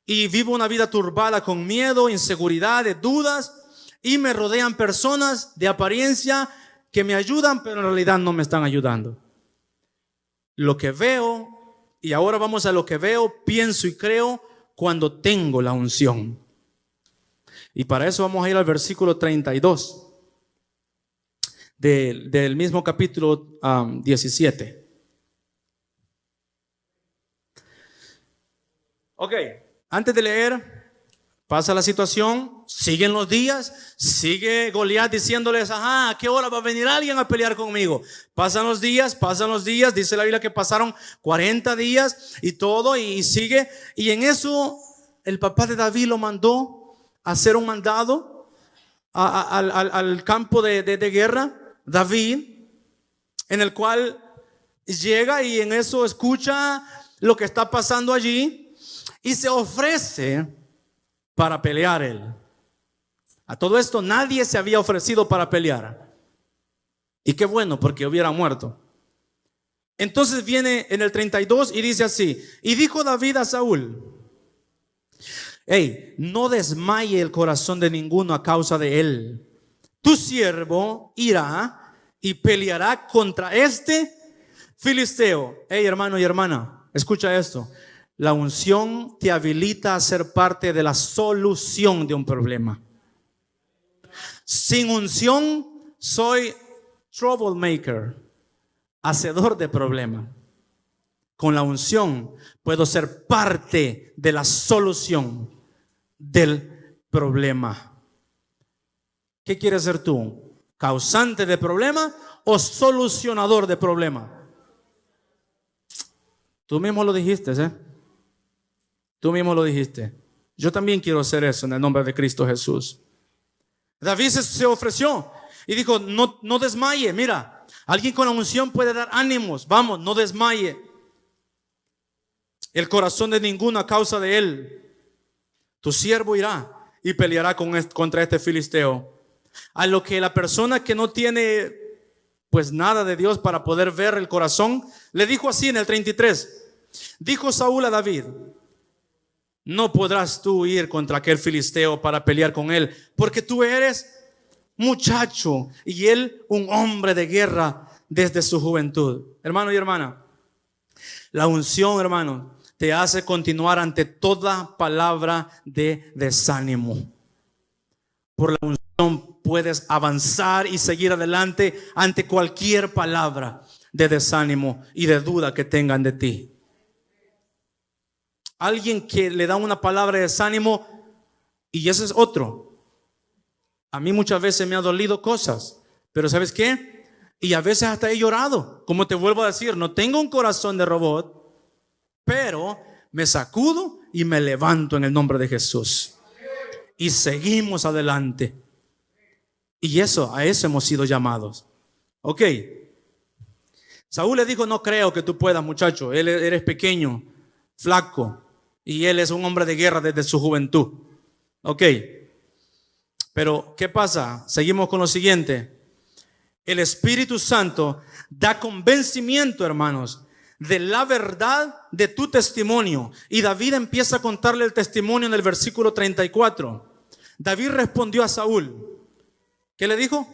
y vivo una vida turbada con miedo, inseguridades, dudas, y me rodean personas de apariencia que me ayudan, pero en realidad no me están ayudando. Lo que veo, y ahora vamos a lo que veo, pienso y creo cuando tengo la unción. Y para eso vamos a ir al versículo 32 del mismo capítulo 17. Ok, antes de leer, pasa la situación, siguen los días, sigue Goliat diciéndoles: ajá, ¿a qué hora va a venir alguien a pelear conmigo? Pasan los días, dice la Biblia que pasaron 40 días y todo, y sigue. Y en eso el papá de David lo mandó a hacer un mandado al campo de guerra, David, en el cual llega y en eso escucha lo que está pasando allí y se ofrece para pelear él. A todo esto nadie se había ofrecido para pelear. Y qué bueno, porque hubiera muerto. Entonces viene en el 32 y dice así: y dijo David a Saúl: hey, no desmaye el corazón de ninguno a causa de él. Tu siervo irá y peleará contra este filisteo. Hey, hermano y hermana, escucha esto. La unción te habilita a ser parte de la solución de un problema. Sin unción soy troublemaker, hacedor de problemas. Con la unción puedo ser parte de la solución del problema. ¿Qué quieres ser tú? ¿Causante de problema o solucionador de problema? Tú mismo lo dijiste, ¿eh? Tú mismo lo dijiste. Yo también quiero hacer eso en el nombre de Cristo Jesús. David se ofreció y dijo, no desmaye. Mira, alguien con la unción puede dar ánimos. Vamos, no desmaye. El corazón de ninguno a causa de él. Tu siervo irá y peleará contra este filisteo. A lo que la persona que no tiene pues nada de Dios para poder ver el corazón, le dijo así en el 33. Dijo Saúl a David, no podrás tú ir contra aquel filisteo para pelear con él, porque tú eres muchacho y él un hombre de guerra desde su juventud. Hermano y hermana, la unción, hermano, te hace continuar ante toda palabra de desánimo. Por la unción puedes avanzar y seguir adelante ante cualquier palabra de desánimo y de duda que tengan de ti. Alguien que le da una palabra de desánimo y ese es otro. A mí muchas veces me ha dolido cosas, pero ¿sabes qué? Y a veces hasta he llorado. Como te vuelvo a decir, no tengo un corazón de robot, pero me sacudo y me levanto en el nombre de Jesús. Y seguimos adelante. Y a eso hemos sido llamados. Ok. Saúl le dijo, no creo que tú puedas, muchacho. Eres pequeño, flaco. Y él es un hombre de guerra desde su juventud. Ok. Pero ¿qué pasa? Seguimos con lo siguiente. El Espíritu Santo da convencimiento, hermanos, de la verdad de tu testimonio. Y David empieza a contarle el testimonio en el versículo 34. David respondió a Saúl. ¿Qué le dijo?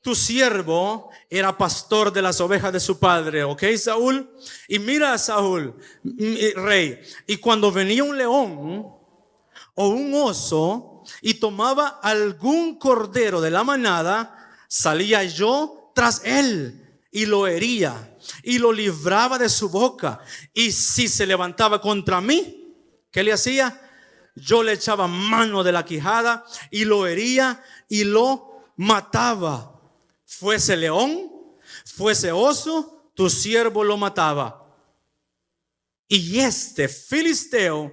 Tu siervo era pastor de las ovejas de su padre, ¿ok, Saúl? Y mira a Saúl, rey, y cuando venía un león o un oso y tomaba algún cordero de la manada, salía yo tras él y lo hería y lo libraba de su boca. Y si se levantaba contra mí, ¿qué le hacía? Yo le echaba mano de la quijada y lo hería y lo mataba. Fuese león, fuese oso, tu siervo lo mataba. Y este filisteo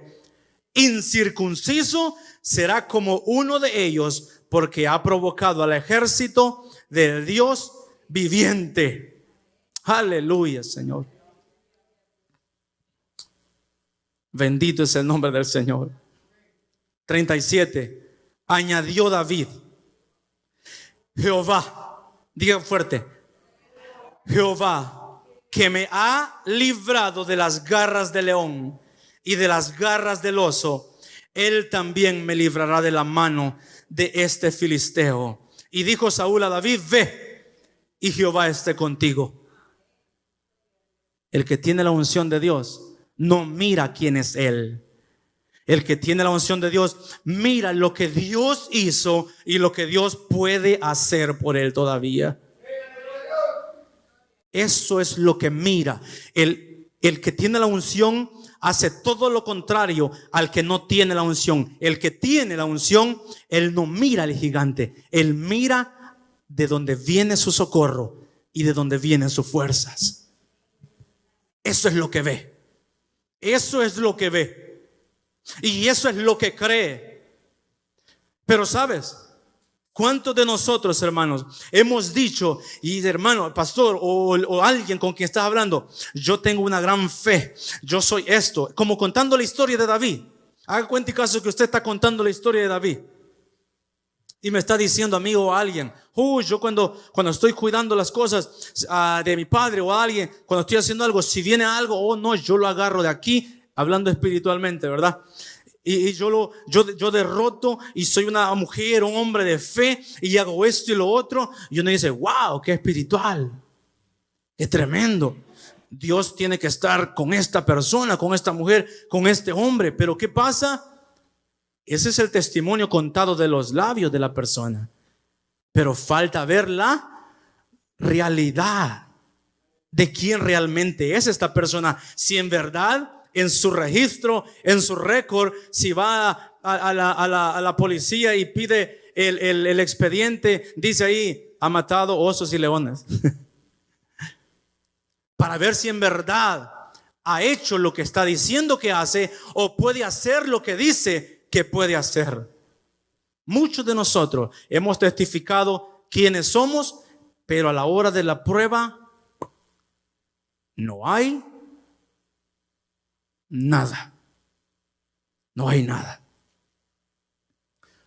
incircunciso será como uno de ellos, porque ha provocado al ejército del Dios viviente. Aleluya, Señor. Bendito es el nombre del Señor. 37. Añadió David, Jehová, diga fuerte, Jehová, que me ha librado de las garras del león y de las garras del oso, él también me librará de la mano de este filisteo. Y dijo Saúl a David, ve, y Jehová esté contigo. El que tiene la unción de Dios no mira quién es él. El que tiene la unción de Dios mira lo que Dios hizo y lo que Dios puede hacer por él todavía. Eso es lo que mira. El que tiene la unción hace todo lo contrario al que no tiene la unción. El que tiene la unción, él no mira al gigante. Él mira de donde viene su socorro y de donde vienen sus fuerzas. Eso es lo que ve. Eso es lo que ve. Y eso es lo que cree. Pero ¿sabes? ¿Cuántos de nosotros, hermanos, hemos dicho, y hermano, pastor o alguien con quien estás hablando, yo tengo una gran fe, yo soy esto, como contando la historia de David? Haga cuenta y caso que usted está contando la historia de David y me está diciendo, amigo, a alguien, yo cuando estoy cuidando las cosas de mi padre o a alguien, cuando estoy haciendo algo, si viene algo, no, yo lo agarro de aquí, hablando espiritualmente, ¿verdad? Y yo derroto y soy una mujer, un hombre de fe y hago esto y lo otro. Y uno dice, wow, qué espiritual, qué tremendo. Dios tiene que estar con esta persona, con esta mujer, con este hombre. Pero ¿qué pasa? Ese es el testimonio contado de los labios de la persona. Pero falta ver la realidad de quién realmente es esta persona. Si en verdad en su registro, en su récord, si va a la policía y pide el expediente dice ahí, ha matado osos y leones. Para ver si en verdad ha hecho lo que está diciendo que hace o puede hacer lo que dice que puede hacer. Muchos de nosotros hemos testificado quiénes somos, pero a la hora de la prueba no hay nada. No hay nada.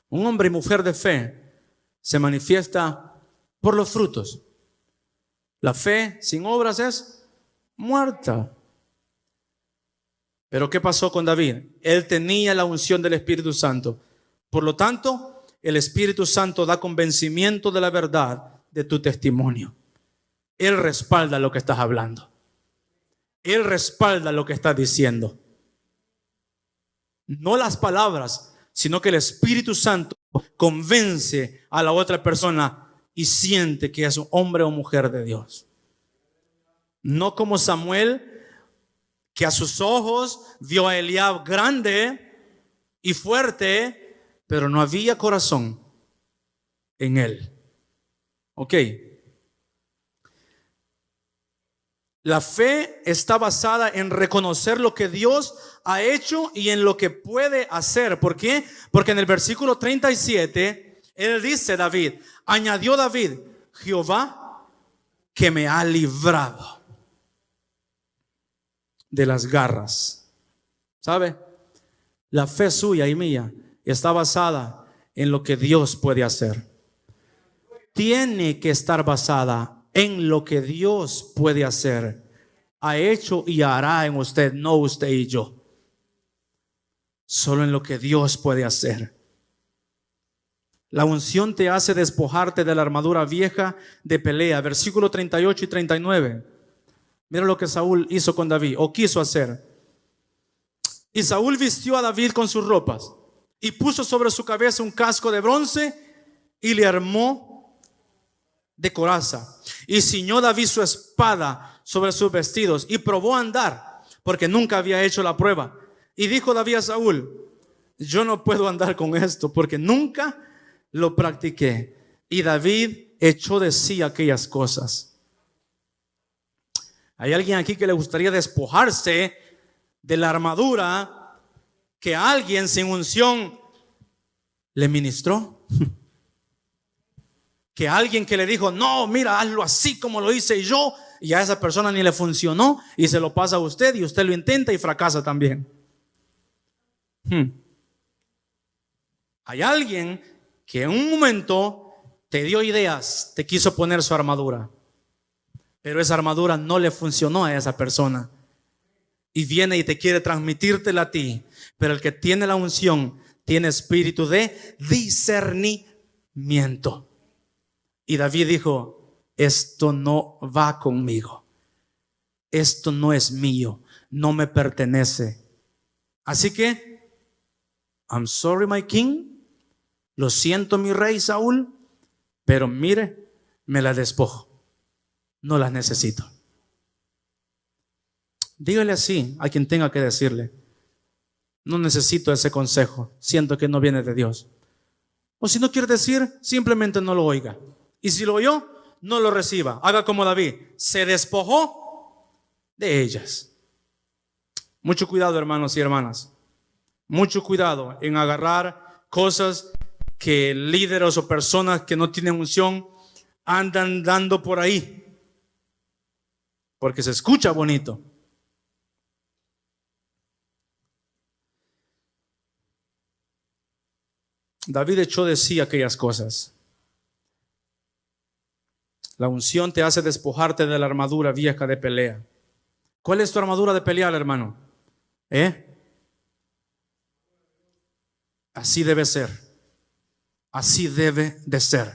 Un hombre y mujer de fe se manifiesta por los frutos. La fe sin obras es muerta. Pero ¿qué pasó con David? Él tenía la unción del Espíritu Santo. Por lo tanto, el Espíritu Santo da convencimiento de la verdad de tu testimonio. Él respalda lo que estás hablando. Él respalda lo que estás diciendo. No las palabras, sino que el Espíritu Santo convence a la otra persona y siente que es un hombre o mujer de Dios. No como Samuel, que a sus ojos vio a Eliab grande y fuerte, pero no había corazón en él. Ok. La fe está basada en reconocer lo que Dios ha hecho y en lo que puede hacer. ¿Por qué? Porque en el versículo 37, él dice, David, añadió David, Jehová que me ha librado de las garras. ¿Sabe? La fe suya y mía está basada en lo que Dios puede hacer. Tiene que estar basada en lo que Dios puede hacer. Ha hecho y hará en usted, no usted y yo. Solo en lo que Dios puede hacer. La unción te hace despojarte de la armadura vieja de pelea. Versículo 38 y 39. Mira lo que Saúl hizo con David, o quiso hacer. Y Saúl vistió a David con sus ropas y puso sobre su cabeza un casco de bronce y le armó de coraza. Y ciñó David su espada sobre sus vestidos y probó a andar, porque nunca había hecho la prueba. Y dijo David a Saúl, yo no puedo andar con esto porque nunca lo practiqué. Y David echó de sí aquellas cosas. ¿Hay alguien aquí que le gustaría despojarse de la armadura que alguien sin unción le ministró? Que alguien que le dijo, no, mira, hazlo así como lo hice yo, y a esa persona ni le funcionó y se lo pasa a usted y usted lo intenta y fracasa también. Hay alguien que en un momento te dio ideas, te quiso poner su armadura, pero esa armadura no le funcionó a esa persona y viene y te quiere transmitírtela a ti. Pero el que tiene la unción tiene espíritu de discernimiento. Y David dijo, esto no va conmigo, esto no es mío, no me pertenece. Así que, I'm sorry my king, lo siento mi rey Saúl, pero mire, me la despojo, no las necesito. Dígale así a quien tenga que decirle, no necesito ese consejo, siento que no viene de Dios. O si no quiere decir, simplemente no lo oiga. Y si lo oyó, no lo reciba. Haga como David, se despojó de ellas. Mucho cuidado, hermanos y hermanas. Mucho cuidado en agarrar cosas que líderes o personas que no tienen unción andan dando por ahí, porque se escucha bonito. David echó de sí aquellas cosas. La unción te hace despojarte de la armadura vieja de pelea. ¿Cuál es tu armadura de pelear, hermano? Así debe ser. Así debe de ser.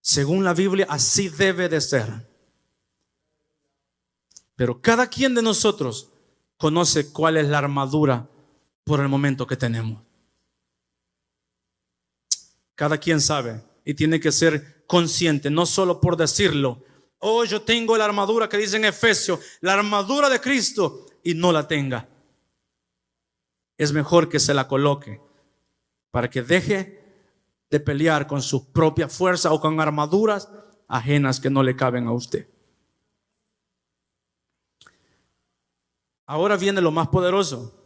Según la Biblia, así debe de ser. Pero cada quien de nosotros conoce cuál es la armadura por el momento que tenemos. Cada quien sabe y tiene que ser consciente, no solo por decirlo. Oh, yo tengo la armadura que dice en Efesios, la armadura de Cristo, y no la tenga. Es mejor que se la coloque para que deje de pelear con su propia fuerza o con armaduras ajenas que no le caben a usted. Ahora viene lo más poderoso,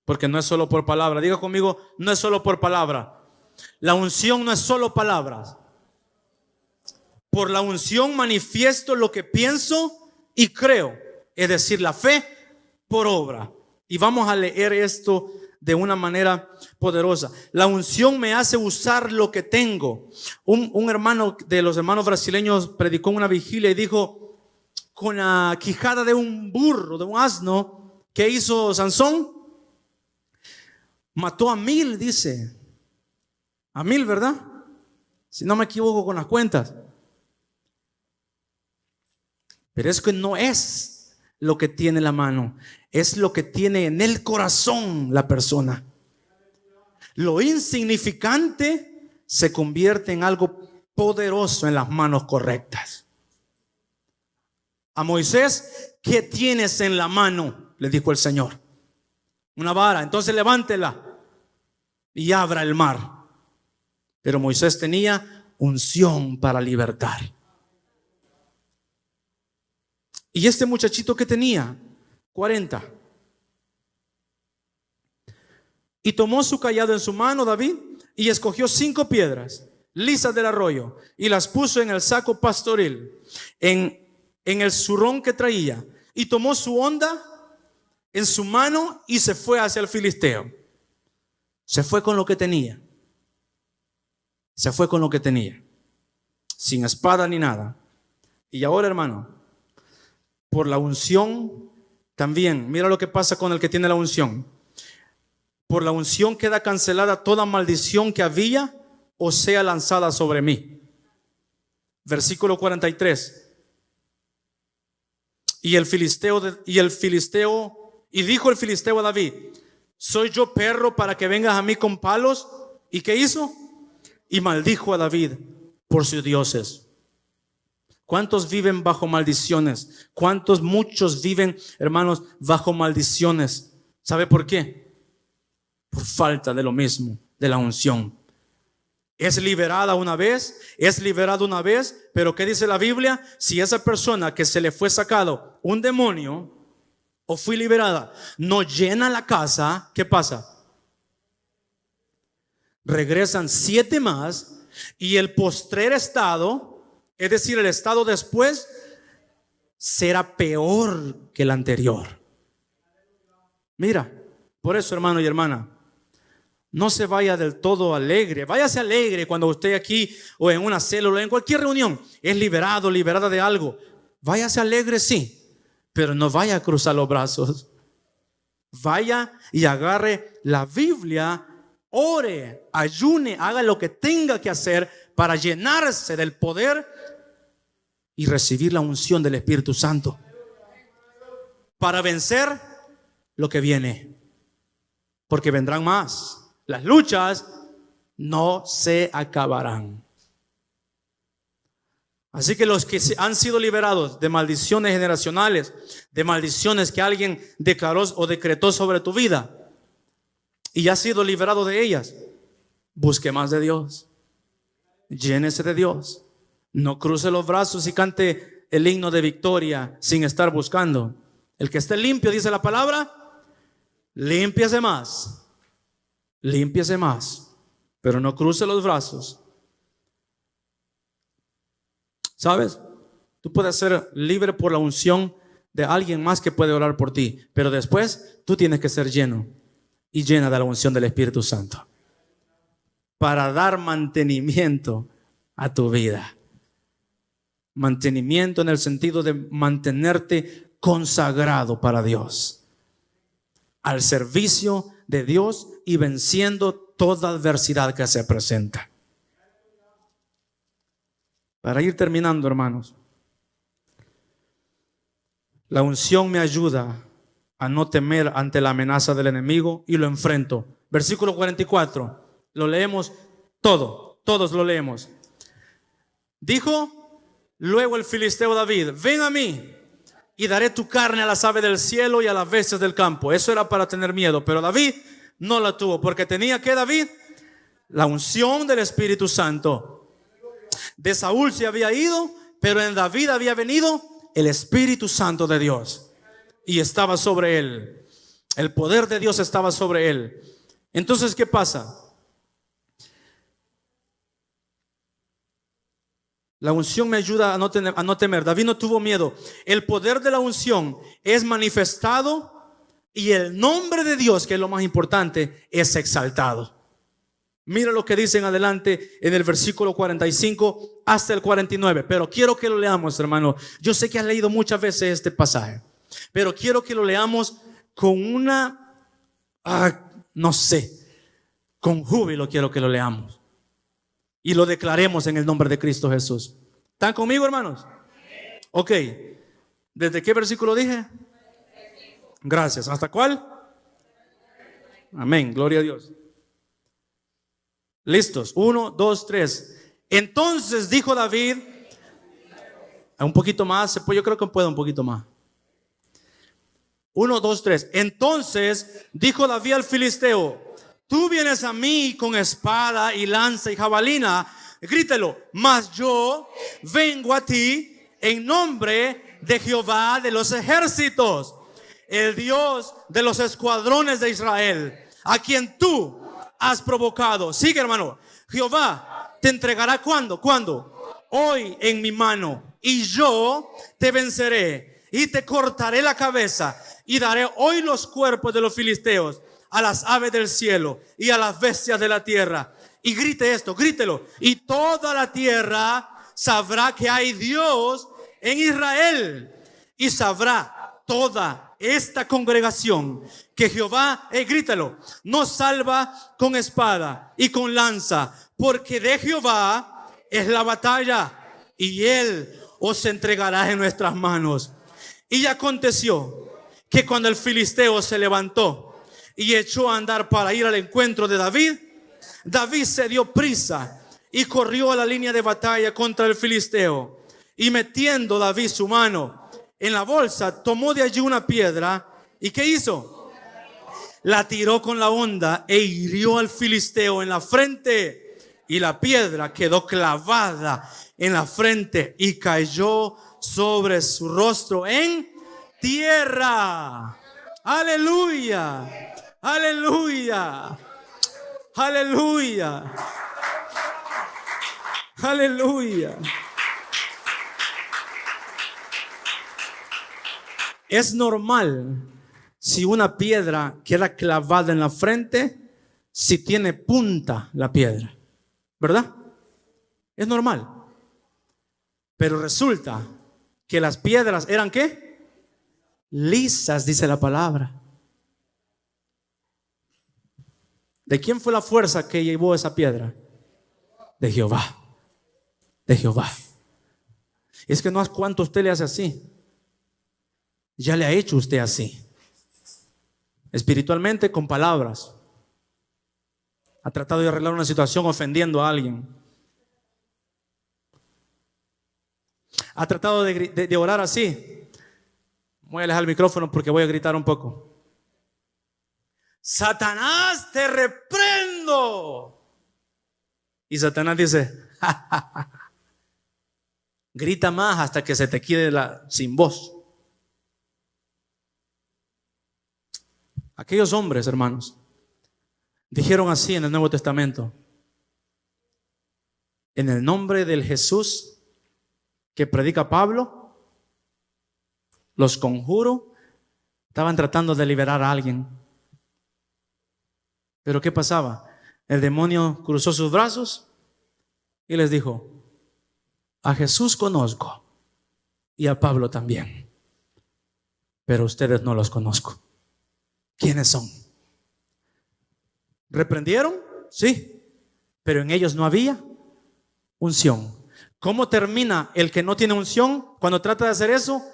porque no es solo por palabra. Diga conmigo, no es solo por palabra. La unción no es solo palabras. Por la unción manifiesto lo que pienso y creo, es decir, la fe por obra. Y vamos a leer esto de una manera poderosa. La unción me hace usar lo que tengo. Un hermano de los hermanos brasileños predicó en una vigilia y dijo: con la quijada de un burro, de un asno, ¿qué hizo Sansón? Mató a 1000, dice. A 1000, ¿verdad? Si no me equivoco con las cuentas. Pero es que no es lo que tiene la mano, es lo que tiene en el corazón la persona. Lo insignificante se convierte en algo poderoso en las manos correctas. A Moisés, ¿qué tienes en la mano?, le dijo el Señor. Una vara. Entonces levántela y abra el mar. Pero Moisés tenía unción para libertar. Y este muchachito que tenía 40. Y tomó su cayado en su mano, David, y escogió 5 piedras lisas del arroyo y las puso en el saco pastoril, en el zurrón que traía, y tomó su honda en su mano y se fue hacia el filisteo. Se fue con lo que tenía. Se fue con lo que tenía, sin espada ni nada. Y ahora, hermano, por la unción también, mira lo que pasa con el que tiene la unción. Por la unción queda cancelada toda maldición que había o sea lanzada sobre mí. Versículo 43. Y dijo el filisteo a David: ¿soy yo perro para que vengas a mí con palos? ¿Y qué hizo? Y maldijo a David por sus dioses. ¿Cuántos viven bajo maldiciones? Muchos viven, hermanos, bajo maldiciones. ¿Sabe por qué? Por falta de lo mismo, de la unción. Es liberada una vez, es liberado una vez, pero ¿qué dice la Biblia? Si esa persona que se le fue sacado un demonio o fue liberada no llena la casa, ¿qué pasa? Regresan 7 más y el postrer estado, es decir, el estado después, será peor que el anterior. Mira, por eso, hermano y hermana, no se vaya del todo alegre. Váyase alegre cuando esté aquí o en una célula, en cualquier reunión. Es liberado, liberada de algo. Váyase alegre, sí, pero no vaya a cruzar los brazos. Vaya y agarre la Biblia, ore, ayune, haga lo que tenga que hacer para llenarse del poder y recibir la unción del Espíritu Santo para vencer lo que viene, porque vendrán más. Las luchas no se acabarán. Así que los que han sido liberados de maldiciones generacionales, de maldiciones que alguien declaró o decretó sobre tu vida y has sido liberado de ellas, busque más de Dios, llénese de Dios. No cruce los brazos y cante el himno de victoria sin estar buscando. El que esté limpio, dice la palabra, límpiese más, pero no cruce los brazos. ¿Sabes? Tú puedes ser libre por la unción de alguien más que puede orar por ti, pero después tú tienes que ser lleno y llena de la unción del Espíritu Santo para dar mantenimiento a tu vida. Mantenimiento en el sentido de mantenerte consagrado para Dios, al servicio de Dios y venciendo toda adversidad que se presenta. Para ir terminando, hermanos, la unción me ayuda a no temer ante la amenaza del enemigo y lo enfrento. Versículo 44, lo leemos todos lo leemos. Dijo luego el filisteo David: ven a mí y daré tu carne a las aves del cielo y a las bestias del campo. Eso era para tener miedo, pero David no la tuvo, porque tenía que David La unción del Espíritu Santo. De Saúl se había ido, pero en David había venido el Espíritu Santo de Dios y estaba sobre él. El poder de Dios estaba sobre él. Entonces, ¿qué pasa? La unción me ayuda a no temer. David no tuvo miedo. El poder de la unción es manifestado y el nombre de Dios, que es lo más importante, es exaltado. Mira lo que dice en adelante en el versículo 45 hasta el 49. Pero quiero que lo leamos, hermano. Yo sé que has leído muchas veces este pasaje, pero quiero que lo leamos con una, no sé, con júbilo quiero que lo leamos. Y lo declaremos en el nombre de Cristo Jesús. ¿Están conmigo, hermanos? Ok. ¿Desde qué versículo dije? Gracias. ¿Hasta cuál? Amén. Gloria a Dios. Listos. 1, 2, 3. Entonces dijo David, un poquito más, yo creo que puedo un poquito más. 1, 2, 3. Entonces dijo David al filisteo: tú vienes a mí con espada y lanza y jabalina. Grítelo: mas yo vengo a ti en nombre de Jehová de los ejércitos, el Dios de los escuadrones de Israel, a quien tú has provocado. Sigue, hermano. Jehová te entregará ¿cuándo? Hoy en mi mano, y yo te venceré y te cortaré la cabeza, y daré hoy los cuerpos de los filisteos a las aves del cielo y a las bestias de la tierra. Y grite esto, grítelo: y toda la tierra sabrá que hay Dios en Israel, y sabrá toda esta congregación que Jehová, grítelo, no salva con espada y con lanza, porque de Jehová es la batalla, y él os entregará en nuestras manos. Y aconteció que cuando el filisteo se levantó y echó a andar para ir al encuentro de David, David se dio prisa y corrió a la línea de batalla contra el filisteo. Y metiendo David su mano en la bolsa, tomó de allí una piedra. ¿Y qué hizo? La tiró con la honda e hirió al filisteo en la frente. Y la piedra quedó clavada en la frente y cayó sobre su rostro en tierra. Aleluya, aleluya, aleluya, aleluya. Es normal si una piedra queda clavada en la frente, si tiene punta la piedra, ¿verdad? Es normal. Pero resulta que las piedras eran ¿qué? Lisas, dice la palabra. ¿De quién fue la fuerza que llevó esa piedra? De Jehová. De Jehová. Es que no es cuánto usted le hace así. Ya le ha hecho usted así. Espiritualmente, con palabras. Ha tratado de arreglar una situación ofendiendo a alguien. Ha tratado de orar así. Voy a alejar el micrófono porque voy a gritar un poco. Satanás, te reprendo. Y Satanás dice, ja, ja, ja. Grita más hasta que se te quede sin voz. Aquellos hombres, hermanos, dijeron así en el Nuevo Testamento: en el nombre del Jesús que predica Pablo, los conjuro. Estaban tratando de liberar a alguien. Pero ¿qué pasaba? El demonio cruzó sus brazos y les dijo: a Jesús conozco y a Pablo también, pero ustedes no los conozco. ¿Quiénes son? ¿Reprendieron? Sí, pero en ellos no había unción. ¿Cómo termina el que no tiene unción cuando trata de hacer eso?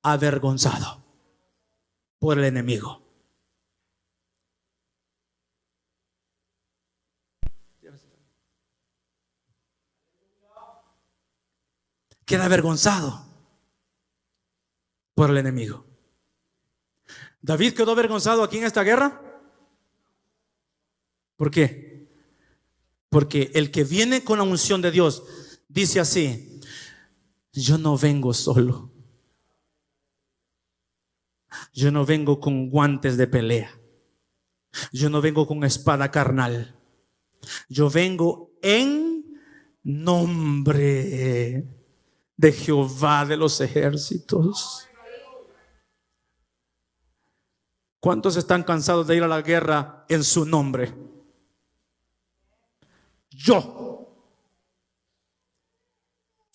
Avergonzado por el enemigo. Queda avergonzado por el enemigo. ¿David quedó avergonzado aquí en esta guerra? ¿Por qué? Porque el que viene con la unción de Dios dice así: yo no vengo solo. Yo no vengo con guantes de pelea. Yo no vengo con espada carnal. Yo vengo en nombre de Jehová de los ejércitos. ¿Cuántos están cansados de ir a la guerra en su nombre? Yo.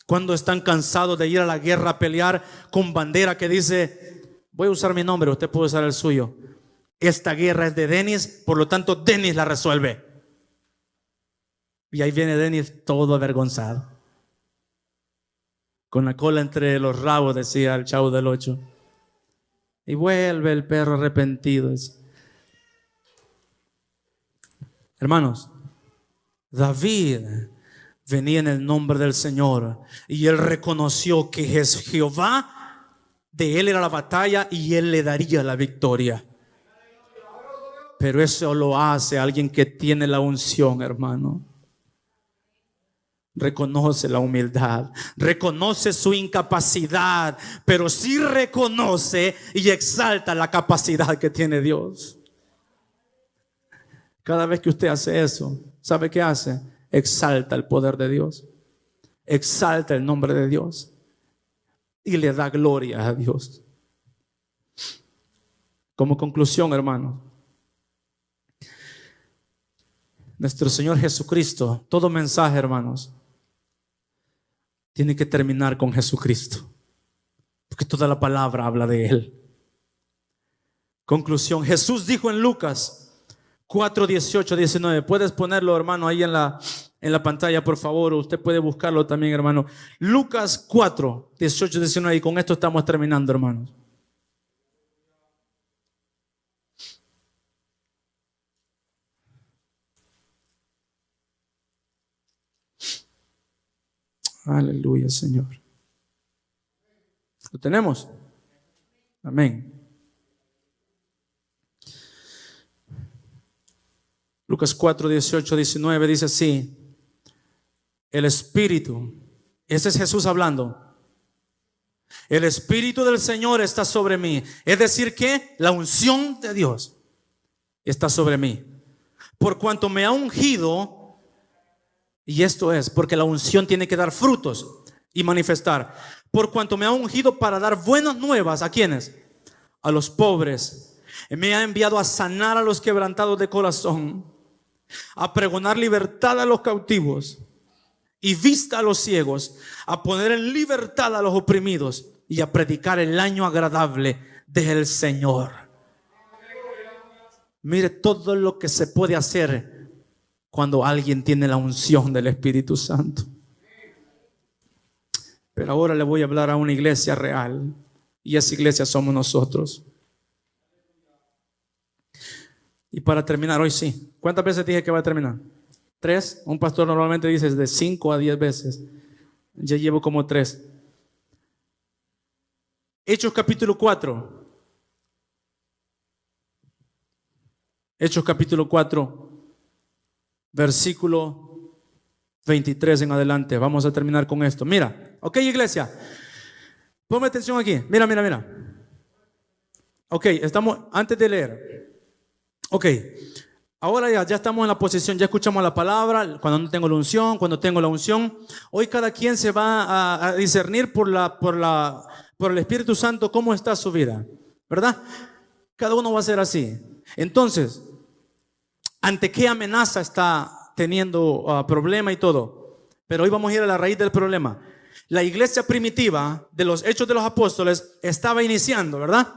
¿Cuántos están cansados de ir a la guerra a pelear con bandera que dice: voy a usar mi nombre, usted puede usar el suyo? Esta guerra es de Denis, por lo tanto Denis la resuelve. Y ahí viene Denis todo avergonzado, con la cola entre los rabos, decía el Chavo del 8. Y vuelve el perro arrepentido. Hermanos, David venía en el nombre del Señor y él reconoció que es Jehová, de él era la batalla y él le daría la victoria. Pero eso lo hace alguien que tiene la unción, hermano. Reconoce la humildad, reconoce su incapacidad, pero sí reconoce y exalta la capacidad que tiene Dios. Cada vez que usted hace eso, ¿sabe qué hace? Exalta el poder de Dios, exalta el nombre de Dios y le da gloria a Dios. Como conclusión, hermano, nuestro Señor Jesucristo, todo mensaje, hermanos, tiene que terminar con Jesucristo, porque toda la palabra habla de Él. Conclusión: Jesús dijo en Lucas 4, 18, 19. Puedes ponerlo, hermano, ahí en la pantalla, por favor. Usted puede buscarlo también, hermano. Lucas 4, 18, 19. Y con esto estamos terminando, hermanos. Aleluya, Señor. ¿Lo tenemos? Amén. Lucas 4, 18, 19 dice así: el Espíritu, ese es Jesús hablando. El Espíritu del Señor está sobre mí. Es decir, que la unción de Dios está sobre mí, por cuanto me ha ungido. Y esto es porque la unción tiene que dar frutos y manifestar. Por cuanto me ha ungido para dar buenas nuevas. ¿A quiénes? A los pobres. Me ha enviado a sanar a los quebrantados de corazón, a pregonar libertad a los cautivos y vista a los ciegos, a poner en libertad a los oprimidos y a predicar el año agradable del Señor. Mire todo lo que se puede hacer cuando alguien tiene la unción del Espíritu Santo. Pero ahora le voy a hablar a una iglesia real, y esa iglesia somos nosotros. Y para terminar hoy sí. ¿Cuántas veces dije que va a terminar? 3. Un pastor normalmente dice de 5 a 10 veces. Ya llevo como 3. Hechos capítulo 4. Hechos capítulo 4. Versículo 23 en adelante. Vamos a terminar con esto. Mira, ok, iglesia, ponme atención aquí. Mira. Ok, estamos, antes de leer. Ok, ahora ya estamos en la posición. Ya escuchamos la palabra. Cuando no tengo la unción, cuando tengo la unción. Hoy cada quien se va a discernir por el Espíritu Santo cómo está su vida, ¿verdad? Cada uno va a ser así. Entonces, ¿ante qué amenaza está teniendo problema y todo? Pero hoy vamos a ir a la raíz del problema. La iglesia primitiva de los Hechos de los Apóstoles estaba iniciando, ¿verdad?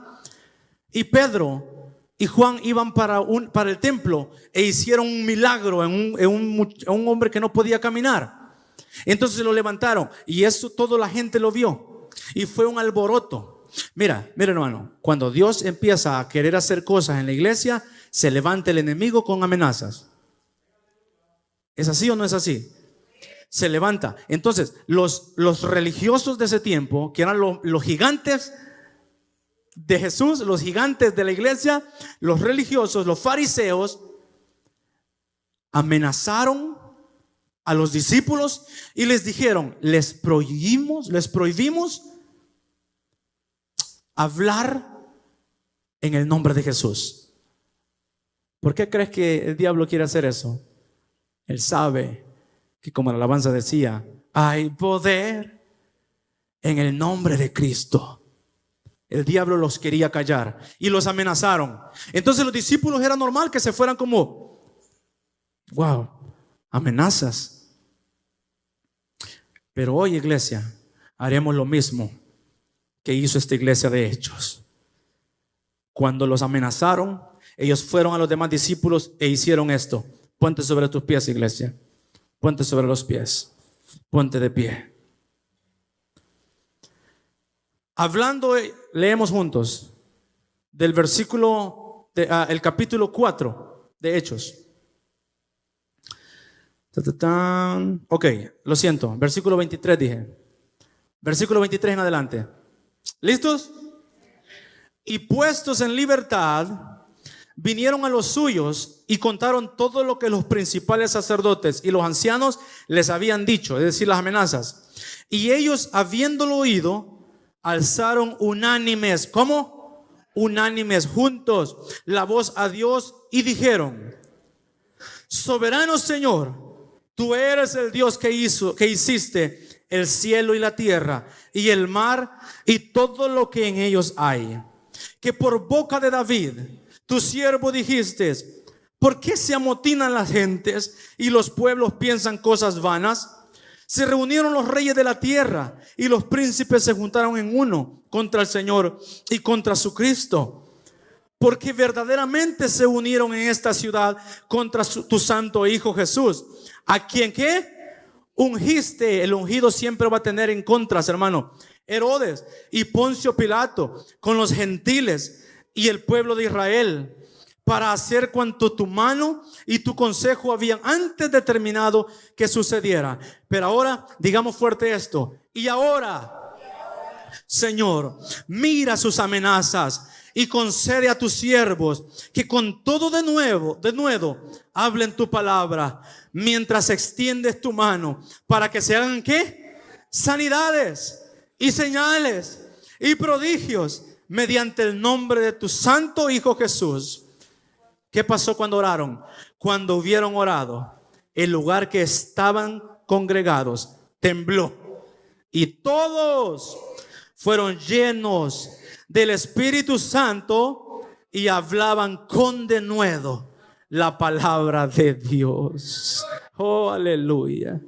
Y Pedro y Juan iban para el templo e hicieron un milagro en un hombre que no podía caminar. Entonces lo levantaron y eso toda la gente lo vio y fue un alboroto. Mira hermano, cuando Dios empieza a querer hacer cosas en la iglesia, se levanta el enemigo con amenazas. ¿Es así o no es así? Se levanta. Entonces los religiosos de ese tiempo, que eran los gigantes de Jesús, los gigantes de la iglesia, los religiosos, los fariseos, amenazaron a los discípulos y les dijeron: les prohibimos hablar en el nombre de Jesús. ¿Por qué crees que el diablo quiere hacer eso? Él sabe que, como la alabanza decía, hay poder en el nombre de Cristo. El diablo los quería callar y los amenazaron. Entonces los discípulos era normal que se fueran como: wow, amenazas. Pero hoy, iglesia, haremos lo mismo que hizo esta iglesia de Hechos. Cuando los amenazaron, ellos fueron a los demás discípulos e hicieron esto. Ponte sobre tus pies, iglesia. Ponte sobre los pies. Ponte de pie. Hablando, leemos juntos del versículo, el capítulo 4 de Hechos. Ok, lo siento, versículo 23 dije. Versículo 23 en adelante. ¿Listos? Y puestos en libertad, vinieron a los suyos y contaron todo lo que los principales sacerdotes y los ancianos les habían dicho, es decir, las amenazas. Y ellos, habiéndolo oído, alzaron unánimes, ¿cómo? Unánimes, juntos, la voz a Dios y dijeron: soberano Señor, tú eres el Dios que hiciste el cielo y la tierra y el mar y todo lo que en ellos hay. Que por boca de David, tu siervo, dijiste: ¿por qué se amotinan las gentes y los pueblos piensan cosas vanas? Se reunieron los reyes de la tierra y los príncipes se juntaron en uno contra el Señor y contra su Cristo. Porque verdaderamente se unieron en esta ciudad contra tu santo Hijo Jesús, a quien ¿qué? Ungiste. El ungido siempre va a tener en contras, hermano. Herodes y Poncio Pilato con los gentiles y el pueblo de Israel, para hacer cuanto tu mano y tu consejo habían antes determinado que sucediera. Pero ahora, digamos fuerte esto: y ahora, Señor, mira sus amenazas y concede a tus siervos que con todo de nuevo hablen tu palabra, mientras extiendes tu mano, para que se hagan ¿qué? Sanidades y señales y prodigios mediante el nombre de tu santo Hijo Jesús. ¿Qué pasó cuando oraron? Cuando hubieron orado, el lugar que estaban congregados tembló y todos fueron llenos del Espíritu Santo y hablaban con denuedo la palabra de Dios. Oh, aleluya.